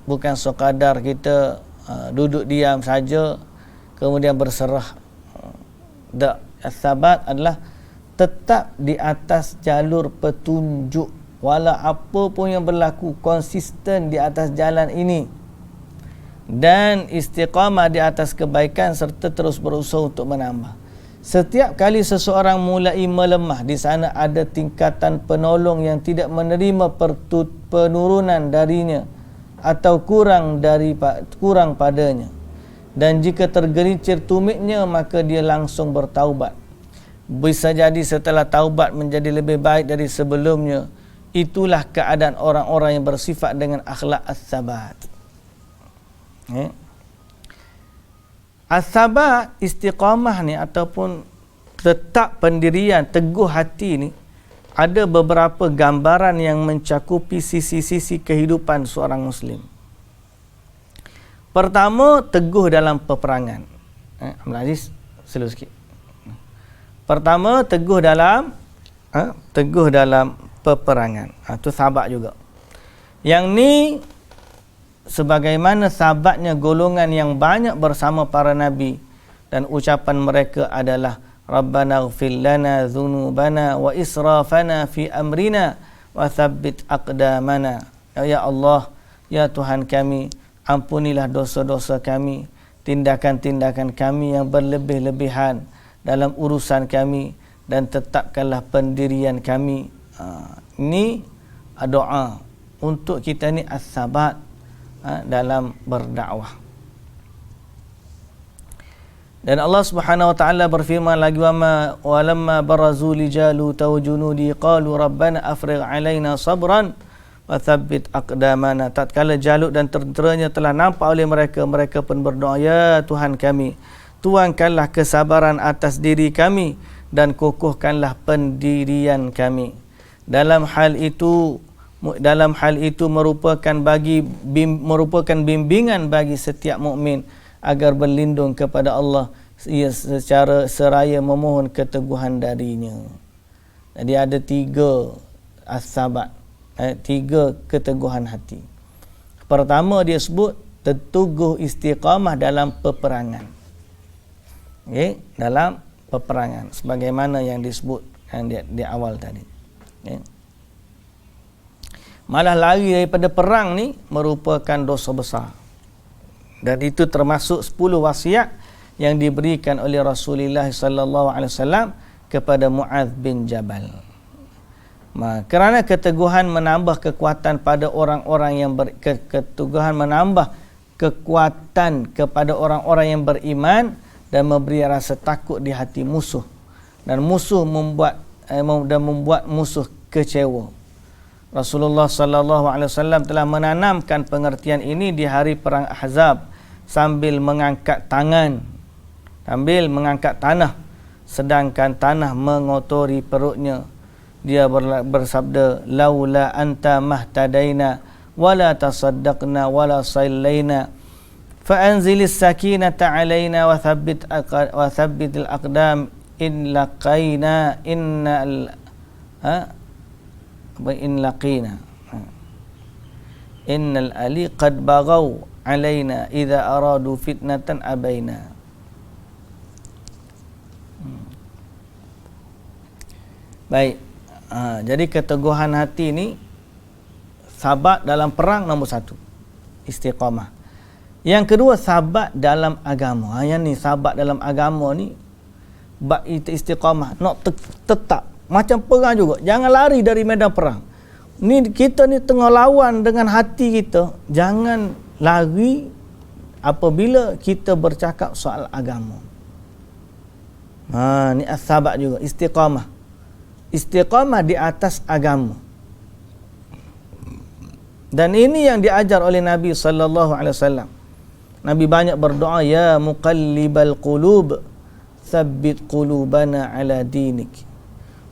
Bukan sekadar kita duduk diam saja kemudian berserah. Tak, as-sabat adalah tetap di atas jalur petunjuk, walau apa pun yang berlaku, konsisten di atas jalan ini dan istiqamah di atas kebaikan serta terus berusaha untuk menambah. Setiap kali seseorang mulai melemah, di sana ada tingkatan penolong yang tidak menerima penurunan darinya atau kurang padanya. Dan jika tergelincir tumitnya, maka dia langsung bertaubat. Bisa jadi setelah taubat menjadi lebih baik dari sebelumnya. Itulah keadaan orang-orang yang bersifat dengan akhlak as-sabat. As-sabat, istiqamah ni ataupun tetap pendirian, teguh hati ni, ada beberapa gambaran yang mencakupi sisi-sisi kehidupan seorang muslim. Pertama, teguh dalam peperangan. Abdul Aziz, slow sikit. Pertama, teguh dalam peperangan. Itu sahabat juga. Yang ni sebagaimana sahabatnya golongan yang banyak bersama para nabi, dan ucapan mereka adalah Rabbana ighfir lana dhunubana wa israfana fi amrina wa thabbit aqdamana. Ya Allah, ya Tuhan kami, ampunilah dosa-dosa kami, tindakan-tindakan kami yang berlebih-lebihan dalam urusan kami, dan tetapkanlah pendirian kami. Ini doa untuk kita ni as-sabat dalam berdakwah. Dan Allah Subhanahu wa taala berfirman lagi, walamma barazu li jalut wa junudi qalu rabbana afrigh alaina sabran wa thabbit aqdamana. Tatkala Jalut dan tenteranya telah nampak oleh mereka, mereka pun berdoa, ya Tuhan kami, tuangkanlah kesabaran atas diri kami dan kokohkanlah pendirian kami. Dalam hal itu merupakan bimbingan bagi setiap mukmin agar berlindung kepada Allah secara seraya memohon keteguhan darinya. Jadi ada 3 as-sabat, 3 keteguhan hati. Pertama dia sebut teguh istiqamah dalam peperangan. Dalam peperangan sebagaimana yang disebutkan di awal tadi. Malah lari daripada perang ni merupakan dosa besar. Dan itu termasuk 10 wasiat yang diberikan oleh Rasulullah sallallahu alaihi wasallam kepada Mu'adz bin Jabal. Kerana keteguhan menambah kekuatan pada orang-orang yang keteguhan menambah kekuatan kepada orang-orang yang beriman dan memberi rasa takut di hati musuh, dan musuh membuat musuh kecewa. Rasulullah sallallahu alaihi wasallam telah menanamkan pengertian ini di hari perang Ahzab sambil mengangkat tanah, sedangkan tanah mengotori perutnya. Dia bersabda, laula anta mahtadaina wala tasaddaqna wala sallaina fa anzilis sakinata alaina wa thabbitil aqdam in laqina innal innal ali qad baghaw alaina idza aradu fitnatan abaina. Baik. Jadi keteguhan hati ni sabat dalam perang nombor 1, istiqamah. Yang kedua, sabat dalam agama. Yang ni sabat dalam agama ni bab istiqamah, nak tetap macam perang juga. Jangan lari dari medan perang. Ni kita ni tengah lawan dengan hati kita. Jangan lari apabila kita bercakap soal agama. Ni sabat juga, istiqamah. Istiqamah di atas agama. Dan ini yang diajar oleh Nabi sallallahu alaihi wasallam. Nabi banyak berdoa, ya muqallibal qulub tsabbit qulubana ala dinik.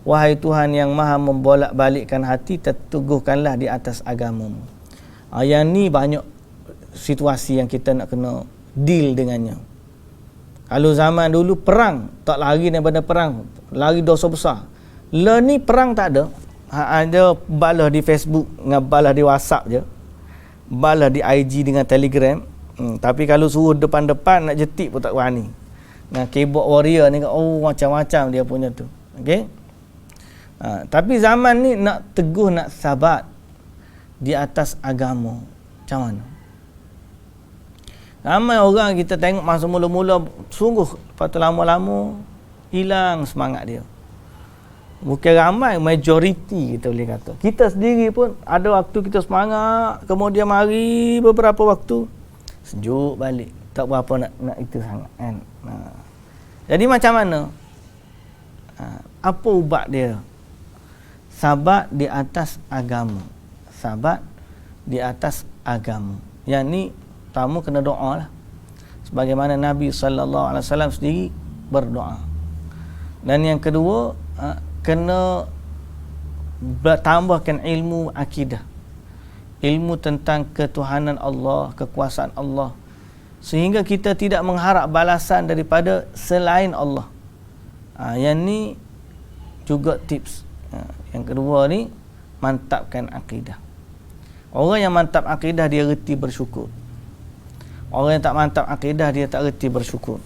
Wahai Tuhan yang Maha membolak-balikkan hati, teguhkanlah di atas agamamu. Yang ni banyak situasi yang kita nak kena deal dengannya. Kalau zaman dulu perang, tak lari daripada perang, lari dosa besar. Ni perang tak ada. Ada balas di Facebook dengan balas di WhatsApp je, balas di IG dengan Telegram. Tapi kalau suruh depan-depan nak jetik pun tak berani. Nah, keyboard warrior ni macam-macam dia punya tu. Okey. Tapi zaman ni nak teguh, nak sabat di atas agama. Macam mana? Ramai orang kita tengok masa mula-mula sungguh, lepas tu lama-lama hilang semangat dia. Bukan ramai, majoriti kita boleh kata. Kita sendiri pun ada waktu kita semangat, kemudian mari beberapa waktu sejuk balik, tak berapa nak itu sangat kan. Jadi macam mana? Apa ubat dia? Sabat di atas agama. Sabat di atas agama. Yang ni pertama kena doa lah. Sebagaimana Nabi sallallahu alaihi wasallam sendiri berdoa. Dan yang kedua, kena bertambahkan ilmu akidah, ilmu tentang ketuhanan Allah, kekuasaan Allah, sehingga kita tidak mengharap balasan daripada selain Allah. Yang ni juga tips. Yang kedua ni, mantapkan akidah. Orang yang mantap akidah, dia reti bersyukur. Orang yang tak mantap akidah, dia tak reti bersyukur.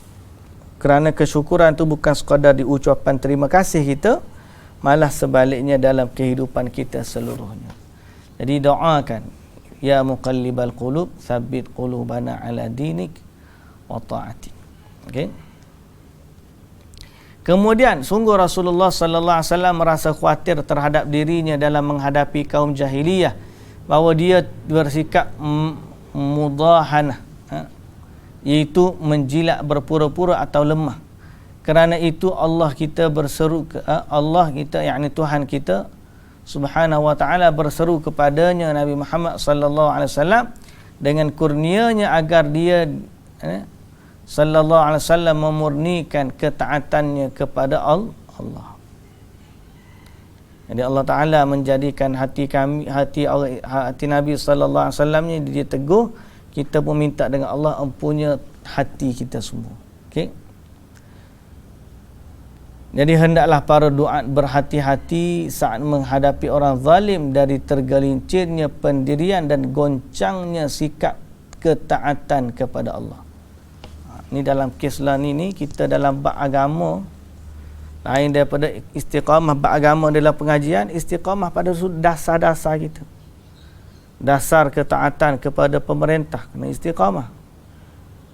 Kerana kesyukuran tu bukan sekadar di ucapan terima kasih kita, malah sebaliknya dalam kehidupan kita seluruhnya. Jadi doakan, ya muqallibal qulub tsabbit qulubana ala dinik wa ta'atik. Okey. Kemudian sungguh Rasulullah sallallahu alaihi wasallam merasa khawatir terhadap dirinya dalam menghadapi kaum jahiliyah, bahawa dia bersikap mudahanah, iaitu menjilat, berpura-pura atau lemah. Kerana itu Allah kita berseru Allah kita, yakni Tuhan kita Subhanahu wa taala berseru kepadanya Nabi Muhammad sallallahu alaihi wasallam dengan kurnianya agar dia sallallahu alaihi wasallam memurnikan ketaatannya kepada Allah. Jadi Allah Taala menjadikan hati Nabi sallallahu alaihi wasallam ni dia teguh. Kita pun minta dengan Allah empunya hati kita semua. Okey. Jadi hendaklah para duat berhati-hati saat menghadapi orang zalim dari tergelincirnya pendirian dan goncangnya sikap ketaatan kepada Allah. Ni dalam kes lah ni kita dalam bab agama, lain daripada istiqamah bab agama dalam pengajian, istiqamah pada dasar-dasar kita. Dasar ketaatan kepada pemerintah, kena istiqamah.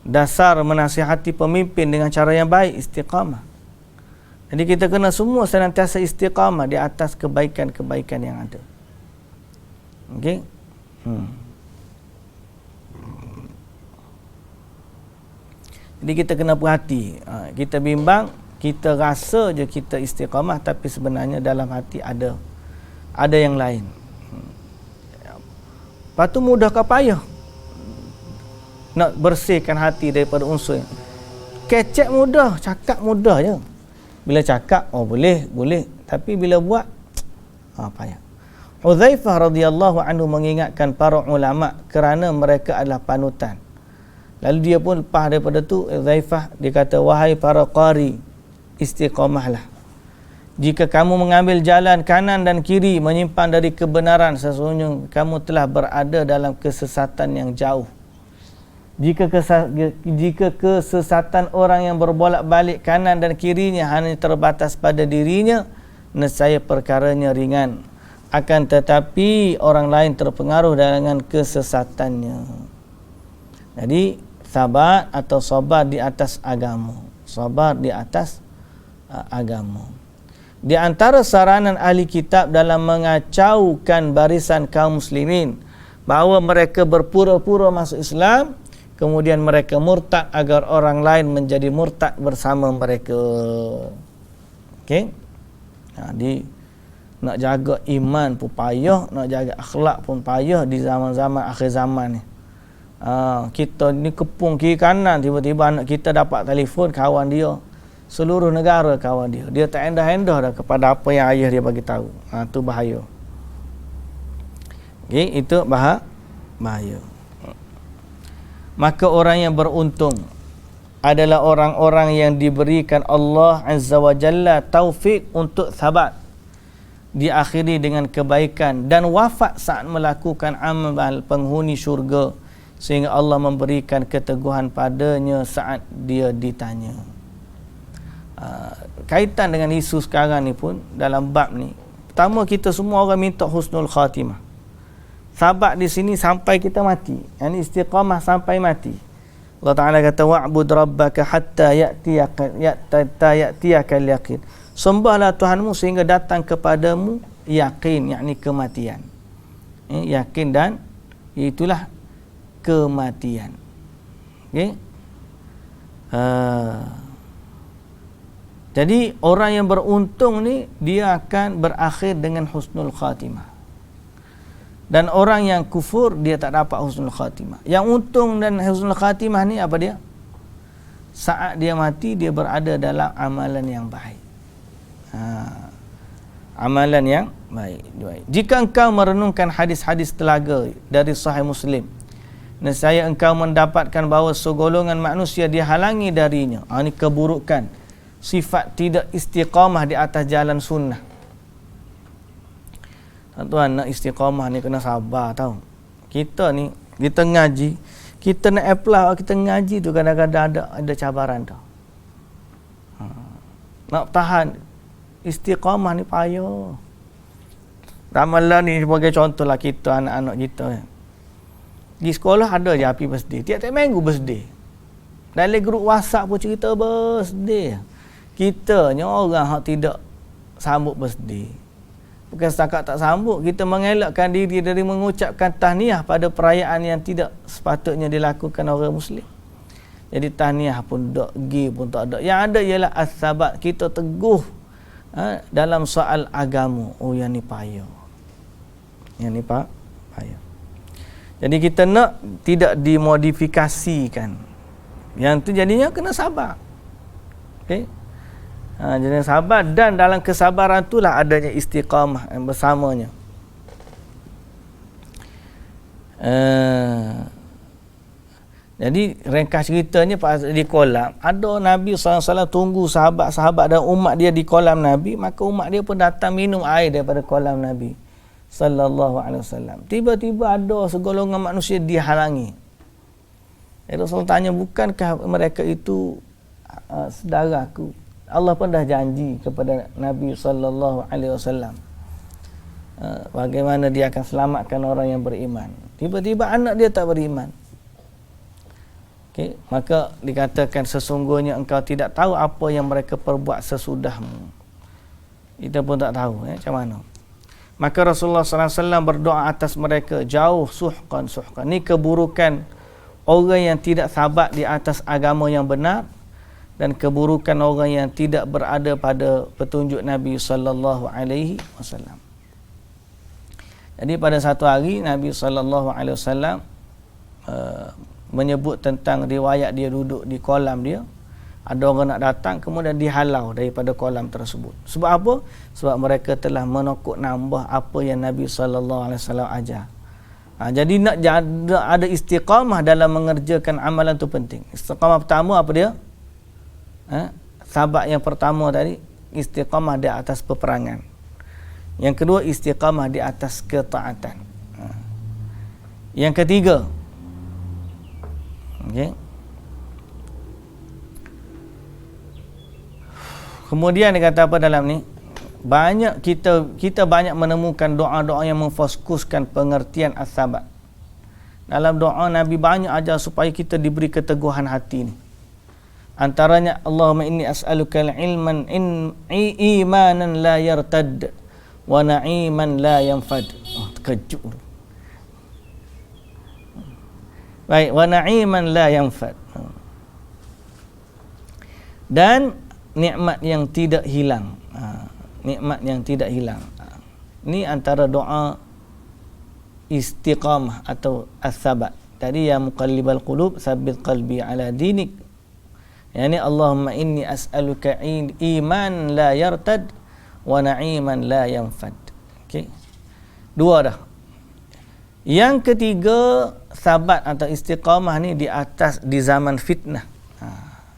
Dasar menasihati pemimpin dengan cara yang baik, istiqamah. Jadi kita kena semua senantiasa istiqamah di atas kebaikan-kebaikan yang ada. Okey? Jadi kita kena perhati. Kita bimbang, kita rasa je kita istiqamah, tapi sebenarnya dalam hati ada yang lain. Lepas tu mudah ke payah nak bersihkan hati daripada unsur. Kecek mudah, cakap mudah je. Bila cakap, boleh. Tapi bila buat, payah. Hudzaifah radhiyallahu anhu mengingatkan para ulama kerana mereka adalah panutan. Lalu dia pun lepas daripada tu, Hudzaifah dia kata, wahai para qari, istiqamahlah. Jika kamu mengambil jalan kanan dan kiri menyimpang dari kebenaran, sesungguhnya kamu telah berada dalam kesesatan yang jauh. Jika kesesatan orang yang berbolak-balik kanan dan kirinya hanya terbatas pada dirinya, nescaya perkaranya ringan. Akan tetapi orang lain terpengaruh dengan kesesatannya. Jadi sabar atau sabar di atas agama. Sabar di atas agama. Di antara saranan ahli kitab dalam mengacaukan barisan kaum muslimin, bahawa mereka berpura-pura masuk Islam, kemudian mereka murtad agar orang lain menjadi murtad bersama mereka. Okey? Jadi nak jaga iman pun payah, nak jaga akhlak pun payah di zaman-zaman akhir zaman ni. Kita ni kepung kiri kanan, tiba-tiba anak kita dapat telefon kawan dia, seluruh negara kawan dia. Dia tak endah-endah dah kepada apa yang ayah dia bagi tahu. Tu bahaya. Okey, itu bahaya. Maka orang yang beruntung adalah orang-orang yang diberikan Allah Azza wa Jalla taufik untuk sabat, diakhiri dengan kebaikan dan wafat saat melakukan amal penghuni syurga, sehingga Allah memberikan keteguhan padanya saat dia ditanya. Kaitan dengan isu sekarang ni pun dalam bab ni, pertama kita semua orang minta husnul khatimah. Sabat di sini sampai kita mati. Yang ni istiqamah sampai mati. Allah Ta'ala kata, wa'bud rabbaka hatta ya'tiyakal yaqin. Sembahlah Tuhanmu sehingga datang kepadamu yakin, yakni kematian. Yakin dan itulah kematian. Okay? Jadi orang yang beruntung ni, dia akan berakhir dengan husnul khatimah. Dan orang yang kufur, dia tak dapat husnul khatimah. Yang untung dan husnul khatimah ni apa dia? Saat dia mati, dia berada dalam amalan yang baik. Amalan yang baik. Jika engkau merenungkan hadis-hadis telaga dari Sahih Muslim, nescaya engkau mendapatkan bahawa segolongan manusia dihalangi darinya. Ini keburukan. Sifat tidak istiqamah di atas jalan sunnah. Tuan, nak istiqamah ni kena sabar tau. Kita ni, kita ngaji, kita nak apply, kita ngaji tu kadang-kadang ada cabaran tau. Nak tahan istiqamah ni payah. Ramalan ni sebagai contoh lah kita, anak-anak kita. Di sekolah ada je happy birthday. Tiap-tiap minggu birthday. Dalam grup WhatsApp pun cerita birthday. Kita ni orang yang tidak sambut birthday. Bukan setakat tak sambut, kita mengelakkan diri dari mengucapkan tahniah pada perayaan yang tidak sepatutnya dilakukan orang Muslim. Jadi tahniah pun tak, gi pun tak ada. Yang ada ialah as-sabat, kita teguh dalam soal agama. Yang ni payah. Yang ni payah. Jadi kita nak tidak dimodifikasikan. Yang tu jadinya kena sabar. Okey? Jadi sabar, dan dalam kesabaran itulah adanya istiqamah yang bersamanya. Jadi ringkas ceritanya di kolam, ada Nabi SAW tunggu sahabat-sahabat dan umat dia di kolam Nabi, maka umat dia pun datang minum air daripada kolam Nabi sallallahu alaihi wasallam. Tiba-tiba ada segolongan manusia dihalangi. Rasul tanya, bukankah mereka itu saudaraku? Allah pun dah janji kepada Nabi sallallahu alaihi wasallam bagaimana dia akan selamatkan orang yang beriman. Tiba-tiba anak dia tak beriman. Okay? Maka dikatakan sesungguhnya engkau tidak tahu apa yang mereka perbuat sesudahmu. Kita pun tak tahu macam mana. Maka Rasulullah SAW berdoa atas mereka, jauh suhqan. Ni keburukan orang yang tidak sabat di atas agama yang benar, dan keburukan orang yang tidak berada pada petunjuk Nabi sallallahu alaihi wasallam. Jadi pada satu hari Nabi sallallahu alaihi wasallam menyebut tentang riwayat dia duduk di kolam dia. Ada orang nak datang, kemudian dihalau daripada kolam tersebut. Sebab apa? Sebab mereka telah menokok nambah apa yang Nabi sallallahu alaihi wasallam ajar. Jadi nak ada istiqamah dalam mengerjakan amalan tu penting. Istiqamah pertama apa dia? Sabat yang pertama tadi, istiqamah di atas peperangan. Yang kedua, istiqamah di atas ketaatan. Yang ketiga, okay, kemudian dia kata apa dalam ni, banyak kita banyak menemukan doa-doa yang memfokuskan pengertian as-sabat. Dalam doa Nabi banyak ajar supaya kita diberi keteguhan hati ni. Antaranya, Allahumma inni as'aluka ilman imanan la yartad wa na'iman la yanfad. Terkejut. Baik, wa na'iman la yanfad. Dan nikmat yang tidak hilang. Nikmat yang tidak hilang. Ini antara doa istiqamah atau as-sabat. Tadi, ya muqallibal qulub tsabbit qalbi ala dinik. Yani Allahumma inni as'aluka iman la yartad wa na'iman la yanfad. Okey. Dua dah. Yang ketiga, sabat atau istiqamah ni di zaman fitnah.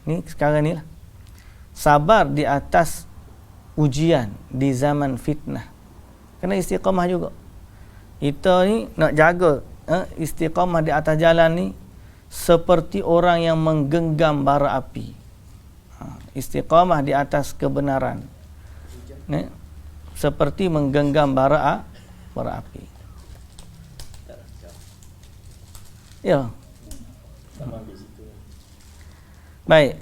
Ni sekarang ni lah. Sabar di atas ujian di zaman fitnah. Kena istiqamah juga. Kita ni nak jaga istiqamah di atas jalan ni seperti orang yang menggenggam bara api. Istiqamah di atas kebenaran, seperti menggenggam bara api. Ya. Baik.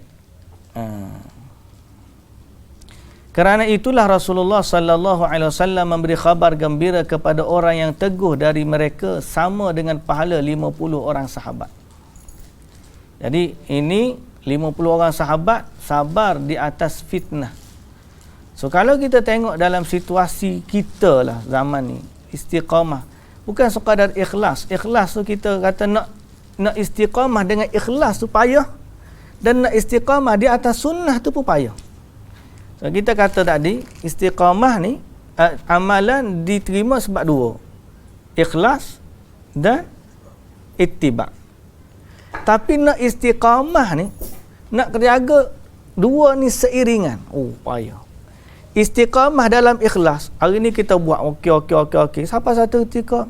Kerana itulah Rasulullah sallallahu alaihi wasallam memberi khabar gembira kepada orang yang teguh dari mereka sama dengan pahala 50 orang sahabat. Jadi ini 50 orang sahabat sabar di atas fitnah. So kalau kita tengok dalam situasi kita lah zaman ni, istiqamah bukan sekadar ikhlas. Ikhlas tu kita kata nak istiqamah dengan ikhlas tu payah, dan nak istiqamah di atas sunnah tu pun payah. So kita kata tadi, istiqamah ni amalan diterima sebab dua, ikhlas dan ittiba'. Tapi nak istiqamah ni, nak jaga dua ni seiringan. Oh, payah. Istiqamah dalam ikhlas. Hari ni kita buat okey. Sampai satu ketika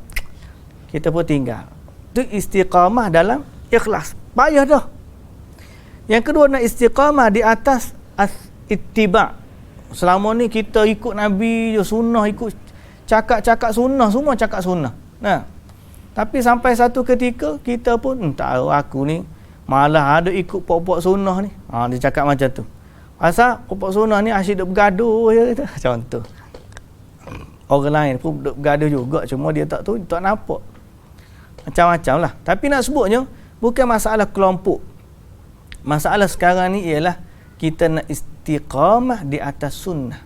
kita pun tinggal. Itu istiqamah dalam ikhlas. Payah dah. Yang kedua, nak istiqamah di atas ittiba'. Selama ni kita ikut Nabi je, sunnah, ikut cakap-cakap sunnah, semua cakap sunnah. Nah. Tapi sampai satu ketika kita pun tahu aku ni malah ada ikut pokok-pokok sunnah ni. Dia cakap macam tu. Asal pokok sunnah ni asyik duk bergaduh je kata. Contoh. Orang lain pun duk bergaduh juga, cuma dia tak tahu, tak nampak. Macam-macam lah. Tapi nak sebutnya bukan masalah kelompok. Masalah sekarang ni ialah kita nak istiqamah di atas sunnah.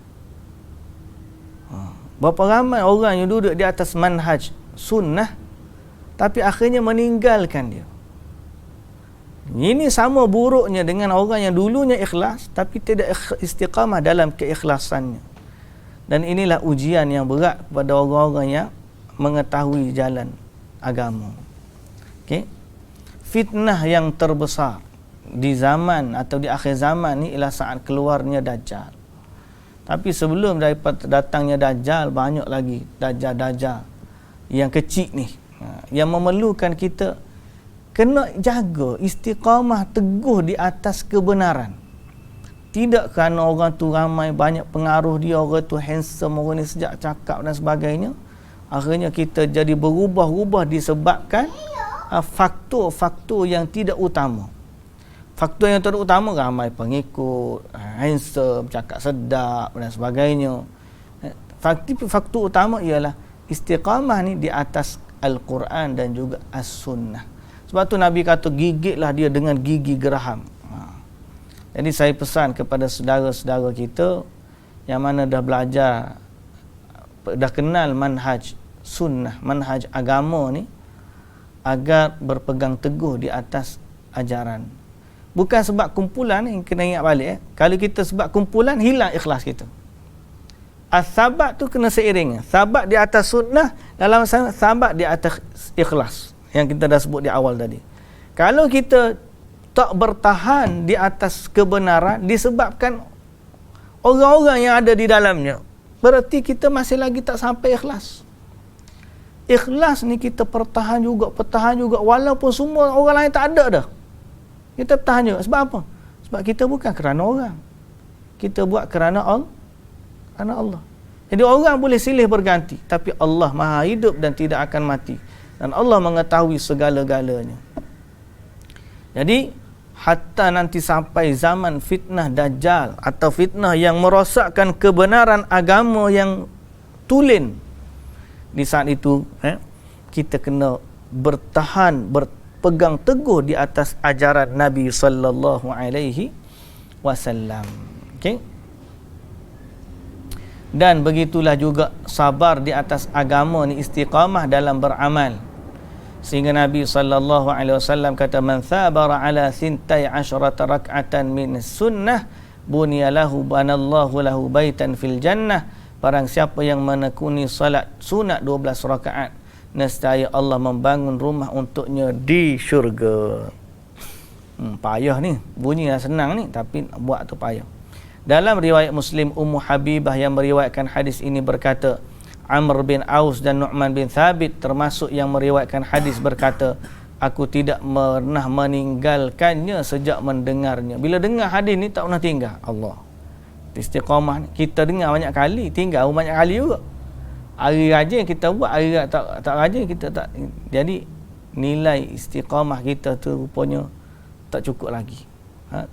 Berapa ramai orang yang duduk di atas manhaj sunnah tapi akhirnya meninggalkan dia. Ini sama buruknya dengan orang yang dulunya ikhlas tapi tidak istiqamah dalam keikhlasannya. Dan inilah ujian yang berat kepada orang-orang yang mengetahui jalan agama. Okey. Fitnah yang terbesar di zaman atau di akhir zaman ni ialah saat keluarnya Dajjal. Tapi sebelum daripada datangnya Dajjal, banyak lagi Dajjal yang kecil ni, yang memerlukan kita kena jaga istiqamah teguh di atas kebenaran. Tidak kerana orang tu ramai, banyak pengaruh dia, orang tu handsome, orang ni sejak cakap dan sebagainya, akhirnya kita jadi berubah-ubah disebabkan faktor-faktor yang tidak utama. faktor yang terutama ramai pengikut, handsome, cakap sedap dan sebagainya. Faktor utama ialah istiqamah ni di atas Al-Quran dan juga As-Sunnah. Sebab tu Nabi kata gigitlah dia dengan gigi geraham. Jadi saya pesan kepada saudara-saudara kita yang mana dah belajar, dah kenal manhaj sunnah, manhaj agama ni, agar berpegang teguh di atas ajaran. Bukan sebab kumpulan ni, kena ingat balik. Kalau kita sebab kumpulan, hilang ikhlas kita. As-sabat tu kena seiring. Sabat di atas sunnah, dalam sabat di atas ikhlas, yang kita dah sebut di awal tadi. Kalau kita tak bertahan di atas kebenaran disebabkan orang-orang yang ada di dalamnya, berarti kita masih lagi tak sampai ikhlas. Ikhlas ni kita pertahan juga walaupun semua orang lain tak ada dah. Kita pertahan juga. Sebab apa? Sebab kita bukan kerana orang. Kita buat kerana Allah. Jadi orang boleh silih berganti, tapi Allah Maha hidup dan tidak akan mati. Dan Allah mengetahui segala-galanya. Jadi hatta nanti sampai zaman fitnah Dajjal atau fitnah yang merosakkan kebenaran agama yang tulen, di saat itu kita kena bertahan, berpegang teguh di atas ajaran Nabi sallallahu alaihi wasallam. Okey. Dan begitulah juga sabar di atas agama ni, istiqamah dalam beramal. Sehingga Nabi sallallahu alaihi wasallam kata, man sabara ala 12 rak'atan min sunnah bunyalahu banallahu lahu baitan fil jannah. Barang siapa yang menekuni salat sunat 12 rakaat, nescaya Allah membangun rumah untuknya di syurga. Payah ni, bunyinya senang ni, tapi buat tu payah. Dalam riwayat Muslim, Ummu Habibah yang meriwayatkan hadis ini berkata, Amr bin Aus dan Nu'man bin Thabit termasuk yang meriwayatkan hadis berkata, aku tidak pernah meninggalkannya sejak mendengarnya. Bila dengar hadis ni tak pernah tinggal. Allah. Istiqamah ni kita dengar banyak kali, tinggal banyak kali juga. Hari rajin kita buat, hari tak rajin kita tak. Jadi nilai istiqamah kita tu rupanya tak cukup lagi.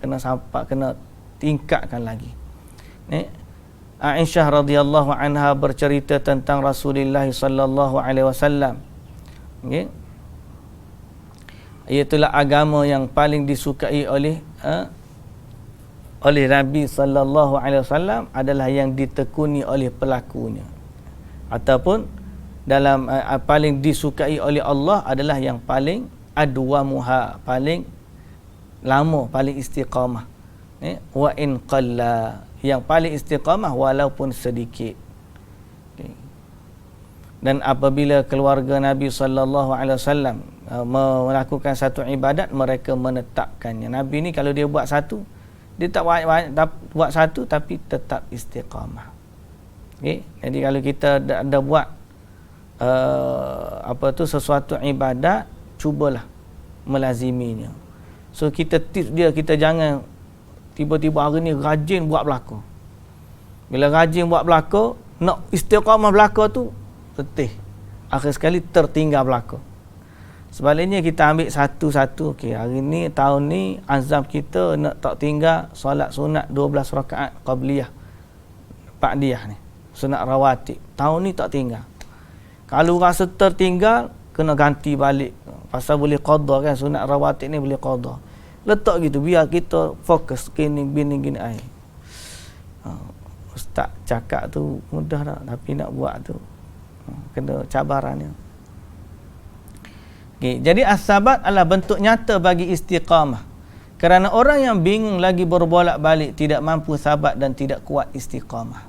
Kena sampai, kena tingkatkan lagi. Ni Aisyah radhiyallahu anha bercerita tentang Rasulullah sallallahu alaihi wasallam. Okey. Iaitulah agama yang paling disukai oleh Nabi sallallahu alaihi wasallam adalah yang ditekuni oleh pelakunya. Ataupun dalam paling disukai oleh Allah adalah yang paling adwamuha, paling lama, paling istiqamah. Wa in qalla, yang paling istiqamah walaupun sedikit. Okay. Dan apabila keluarga Nabi sallallahu alaihi wasallam melakukan satu ibadat, mereka menetapkannya. Nabi ni kalau dia buat satu, dia tak banyak buat satu tapi tetap istiqamah. Okay. Jadi kalau kita ada buat sesuatu ibadat, cubalah melaziminya. So kita tips dia, kita jangan tiba-tiba hari ni rajin buat belaka. Bila rajin buat belaka, nak istiqamah belaka tu letih. Akhir sekali tertinggal belaka. Sebaliknya kita ambil satu-satu. Okey, hari ni, tahun ni azam kita nak tak tinggal solat sunat 12 rakaat qabliyah, ba'diyah ni, sunat rawatib. Tahun ni tak tinggal. Kalau rasa tertinggal, kena ganti balik. Pasal boleh qada kan, sunat rawatib ni boleh qada. Letak gitu biar kita fokus gini ai. Ustaz cakap tu mudah dah, tapi nak buat tu kena cabarannya. Okay, jadi as-sabat adalah bentuk nyata bagi istiqamah. Kerana orang yang bingung lagi berbolak-balik, tidak mampu sabat dan tidak kuat istiqamah.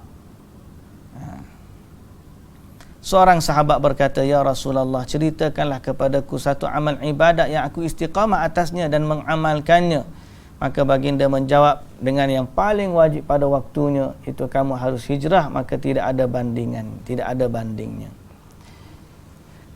Seorang sahabat berkata, ya Rasulullah, ceritakanlah kepadaku satu amal ibadat yang aku istiqamah atasnya dan mengamalkannya. Maka baginda menjawab dengan yang paling wajib pada waktunya, itu kamu harus hijrah, maka tidak ada bandingnya.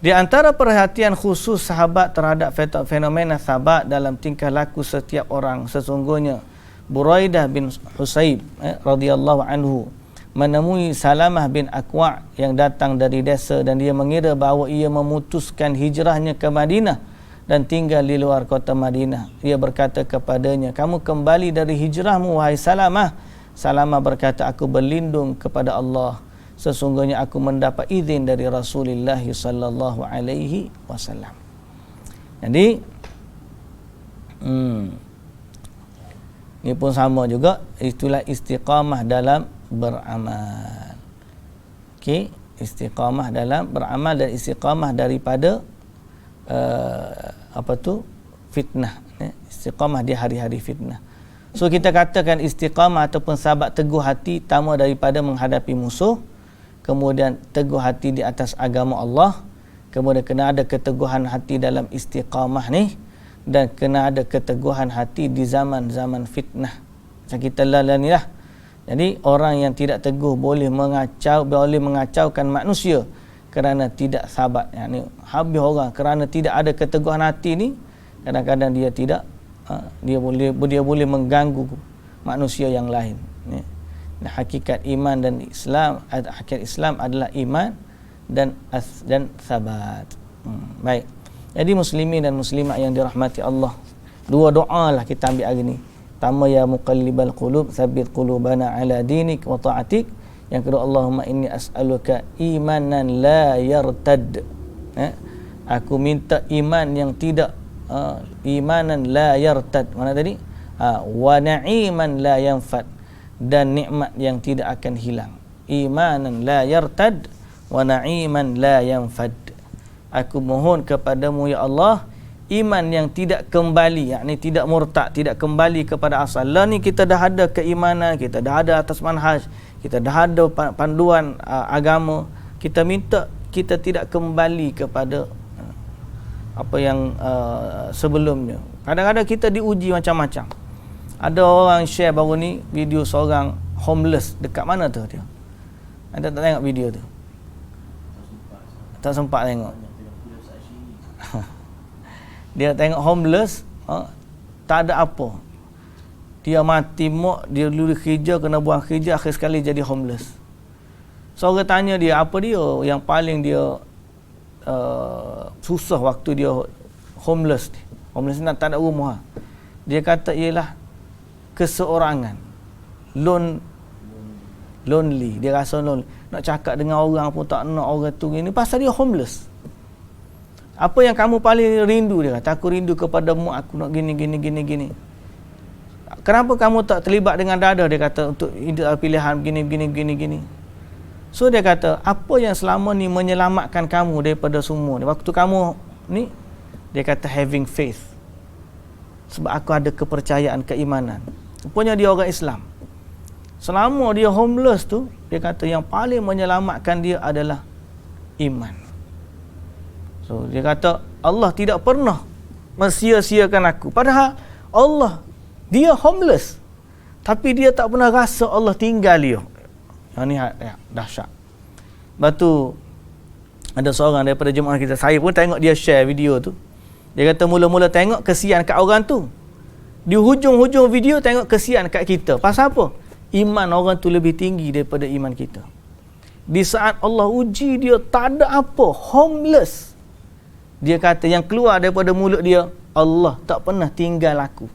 Di antara perhatian khusus sahabat terhadap fenomena sabat dalam tingkah laku setiap orang, sesungguhnya Buraidah bin Husayb radhiyallahu anhu menemui Salamah bin Aqwa' yang datang dari desa, dan dia mengira bahawa ia memutuskan hijrahnya ke Madinah dan tinggal di luar kota Madinah. Ia berkata kepadanya, kamu kembali dari hijrahmu wahai Salamah. Salamah berkata, aku berlindung kepada Allah, sesungguhnya aku mendapat izin dari Rasulullah sallallahu alaihi wasallam. Jadi ini pun sama juga, itulah istiqamah dalam beramal. Okey, istiqamah dalam beramal dan istiqamah daripada fitnah, istiqamah di hari-hari fitnah. So kita katakan istiqamah ataupun sahabat teguh hati pertama daripada menghadapi musuh, kemudian teguh hati di atas agama Allah, kemudian kena ada keteguhan hati dalam istiqamah ni, dan kena ada keteguhan hati di zaman-zaman fitnah macam kita lalani lah. Jadi orang yang tidak teguh boleh mengacaukan manusia kerana tidak sabat. Yani habis orang kerana tidak ada keteguhan hati ni, kadang-kadang dia tidak dia boleh mengganggu manusia yang lain. Hakikat iman dan Islam, hakikat Islam adalah iman dan sabat. Baik. Jadi muslimin dan muslimat yang dirahmati Allah, dua doa lah kita ambil hari ni. Pertama, ya muqallibal qulub tsabbit qulubana ala dinik wa ta'atik. Yang kedua, Allahumma inni as'aluka imanan la yartad. Aku minta iman yang tidak imanan la yartad. Mana tadi? Wa na'iman la yanfad, dan nikmat yang tidak akan hilang. Imanan la yartad wa na'iman la yanfad. Aku mohon kepadamu ya Allah, iman yang tidak kembali, yakni tidak murtad, tidak kembali kepada asal. Lah ni kita dah ada keimanan, kita dah ada atas manhaj, kita dah ada panduan agama. Kita minta kita tidak kembali kepada apa yang sebelumnya. Kadang-kadang kita diuji macam-macam. Ada orang share baru ni video seorang homeless dekat mana tu dia? Anda tak tengok video tu? Tak sempat tengok. Dia tengok homeless, tak ada apa. Dia mati mak, dia dulu kerja, kena buang kerja, akhir sekali jadi homeless. So orang tanya dia, apa dia yang paling dia susah waktu dia homeless ni. Homeless ni tak ada rumah. Dia kata ialah keseorangan. Lonely. Dia rasa lonely. Nak cakap dengan orang pun tak nak, orang tu ini pasal dia homeless. Apa yang kamu paling rindu? Dia kata, aku rindu kepadamu, aku nak gini. Kenapa kamu tak terlibat dengan dada? Dia kata, untuk pilihan gini. So dia kata, apa yang selama ni menyelamatkan kamu daripada semua ni? Waktu kamu ni, dia kata having faith. Sebab aku ada kepercayaan, keimanan. Rupanya dia orang Islam. Selama dia homeless tu, dia kata yang paling menyelamatkan dia adalah iman. So dia kata Allah tidak pernah mensia-siakan aku. Padahal Allah, dia homeless, tapi dia tak pernah rasa Allah tinggal dia. Yang ni dahsyat. Lepas tu ada seorang daripada jemaah kita, saya pun tengok dia share video tu. Dia kata mula-mula tengok kesian kat orang tu. Di hujung-hujung video tengok kesian kat kita. Pasal apa? Iman orang tu lebih tinggi daripada iman kita. Di saat Allah uji dia, tak ada apa, homeless. Dia kata yang keluar daripada mulut dia, Allah tak pernah tinggal aku.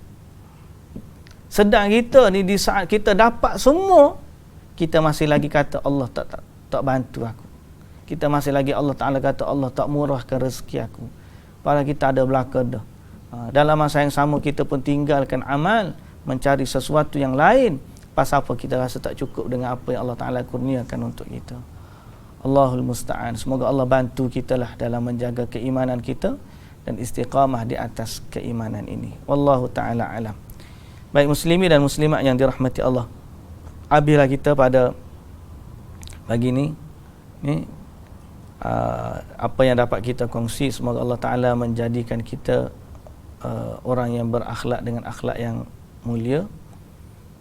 Sedang kita ni di saat kita dapat semua, kita masih lagi kata Allah tak bantu aku. Kita masih lagi Allah Ta'ala kata Allah tak murahkan rezeki aku. Padahal kita ada belaka dah. Dalam masa yang sama kita pun tinggalkan amal, mencari sesuatu yang lain. Pasal apa kita rasa tak cukup dengan apa yang Allah Ta'ala kurniakan untuk kita. Allahul Musta'an. Semoga Allah bantu kita lah dalam menjaga keimanan kita dan istiqamah di atas keimanan ini. Wallahu ta'ala alam. Baik muslimin dan muslimat yang dirahmati Allah, habislah kita pada pagi ni apa yang dapat kita kongsi. Semoga Allah Ta'ala menjadikan kita orang yang berakhlak dengan akhlak yang mulia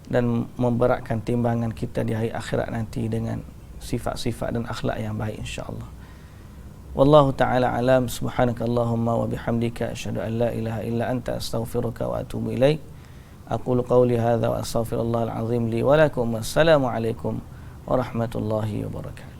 dan memberatkan timbangan kita di hari akhirat nanti dengan sifat-sifat dan akhlak yang baik insya-Allah. Wallahu ta'ala alam. Subhanakallahumma wa bihamdika asyhadu an la ilaha illa anta astaghfiruka wa atubu ilaik. Aqulu qawli hadza wa astaghfirullahal azim li wa lakum. Wassalamu alaikum warahmatullahi wabarakatuh.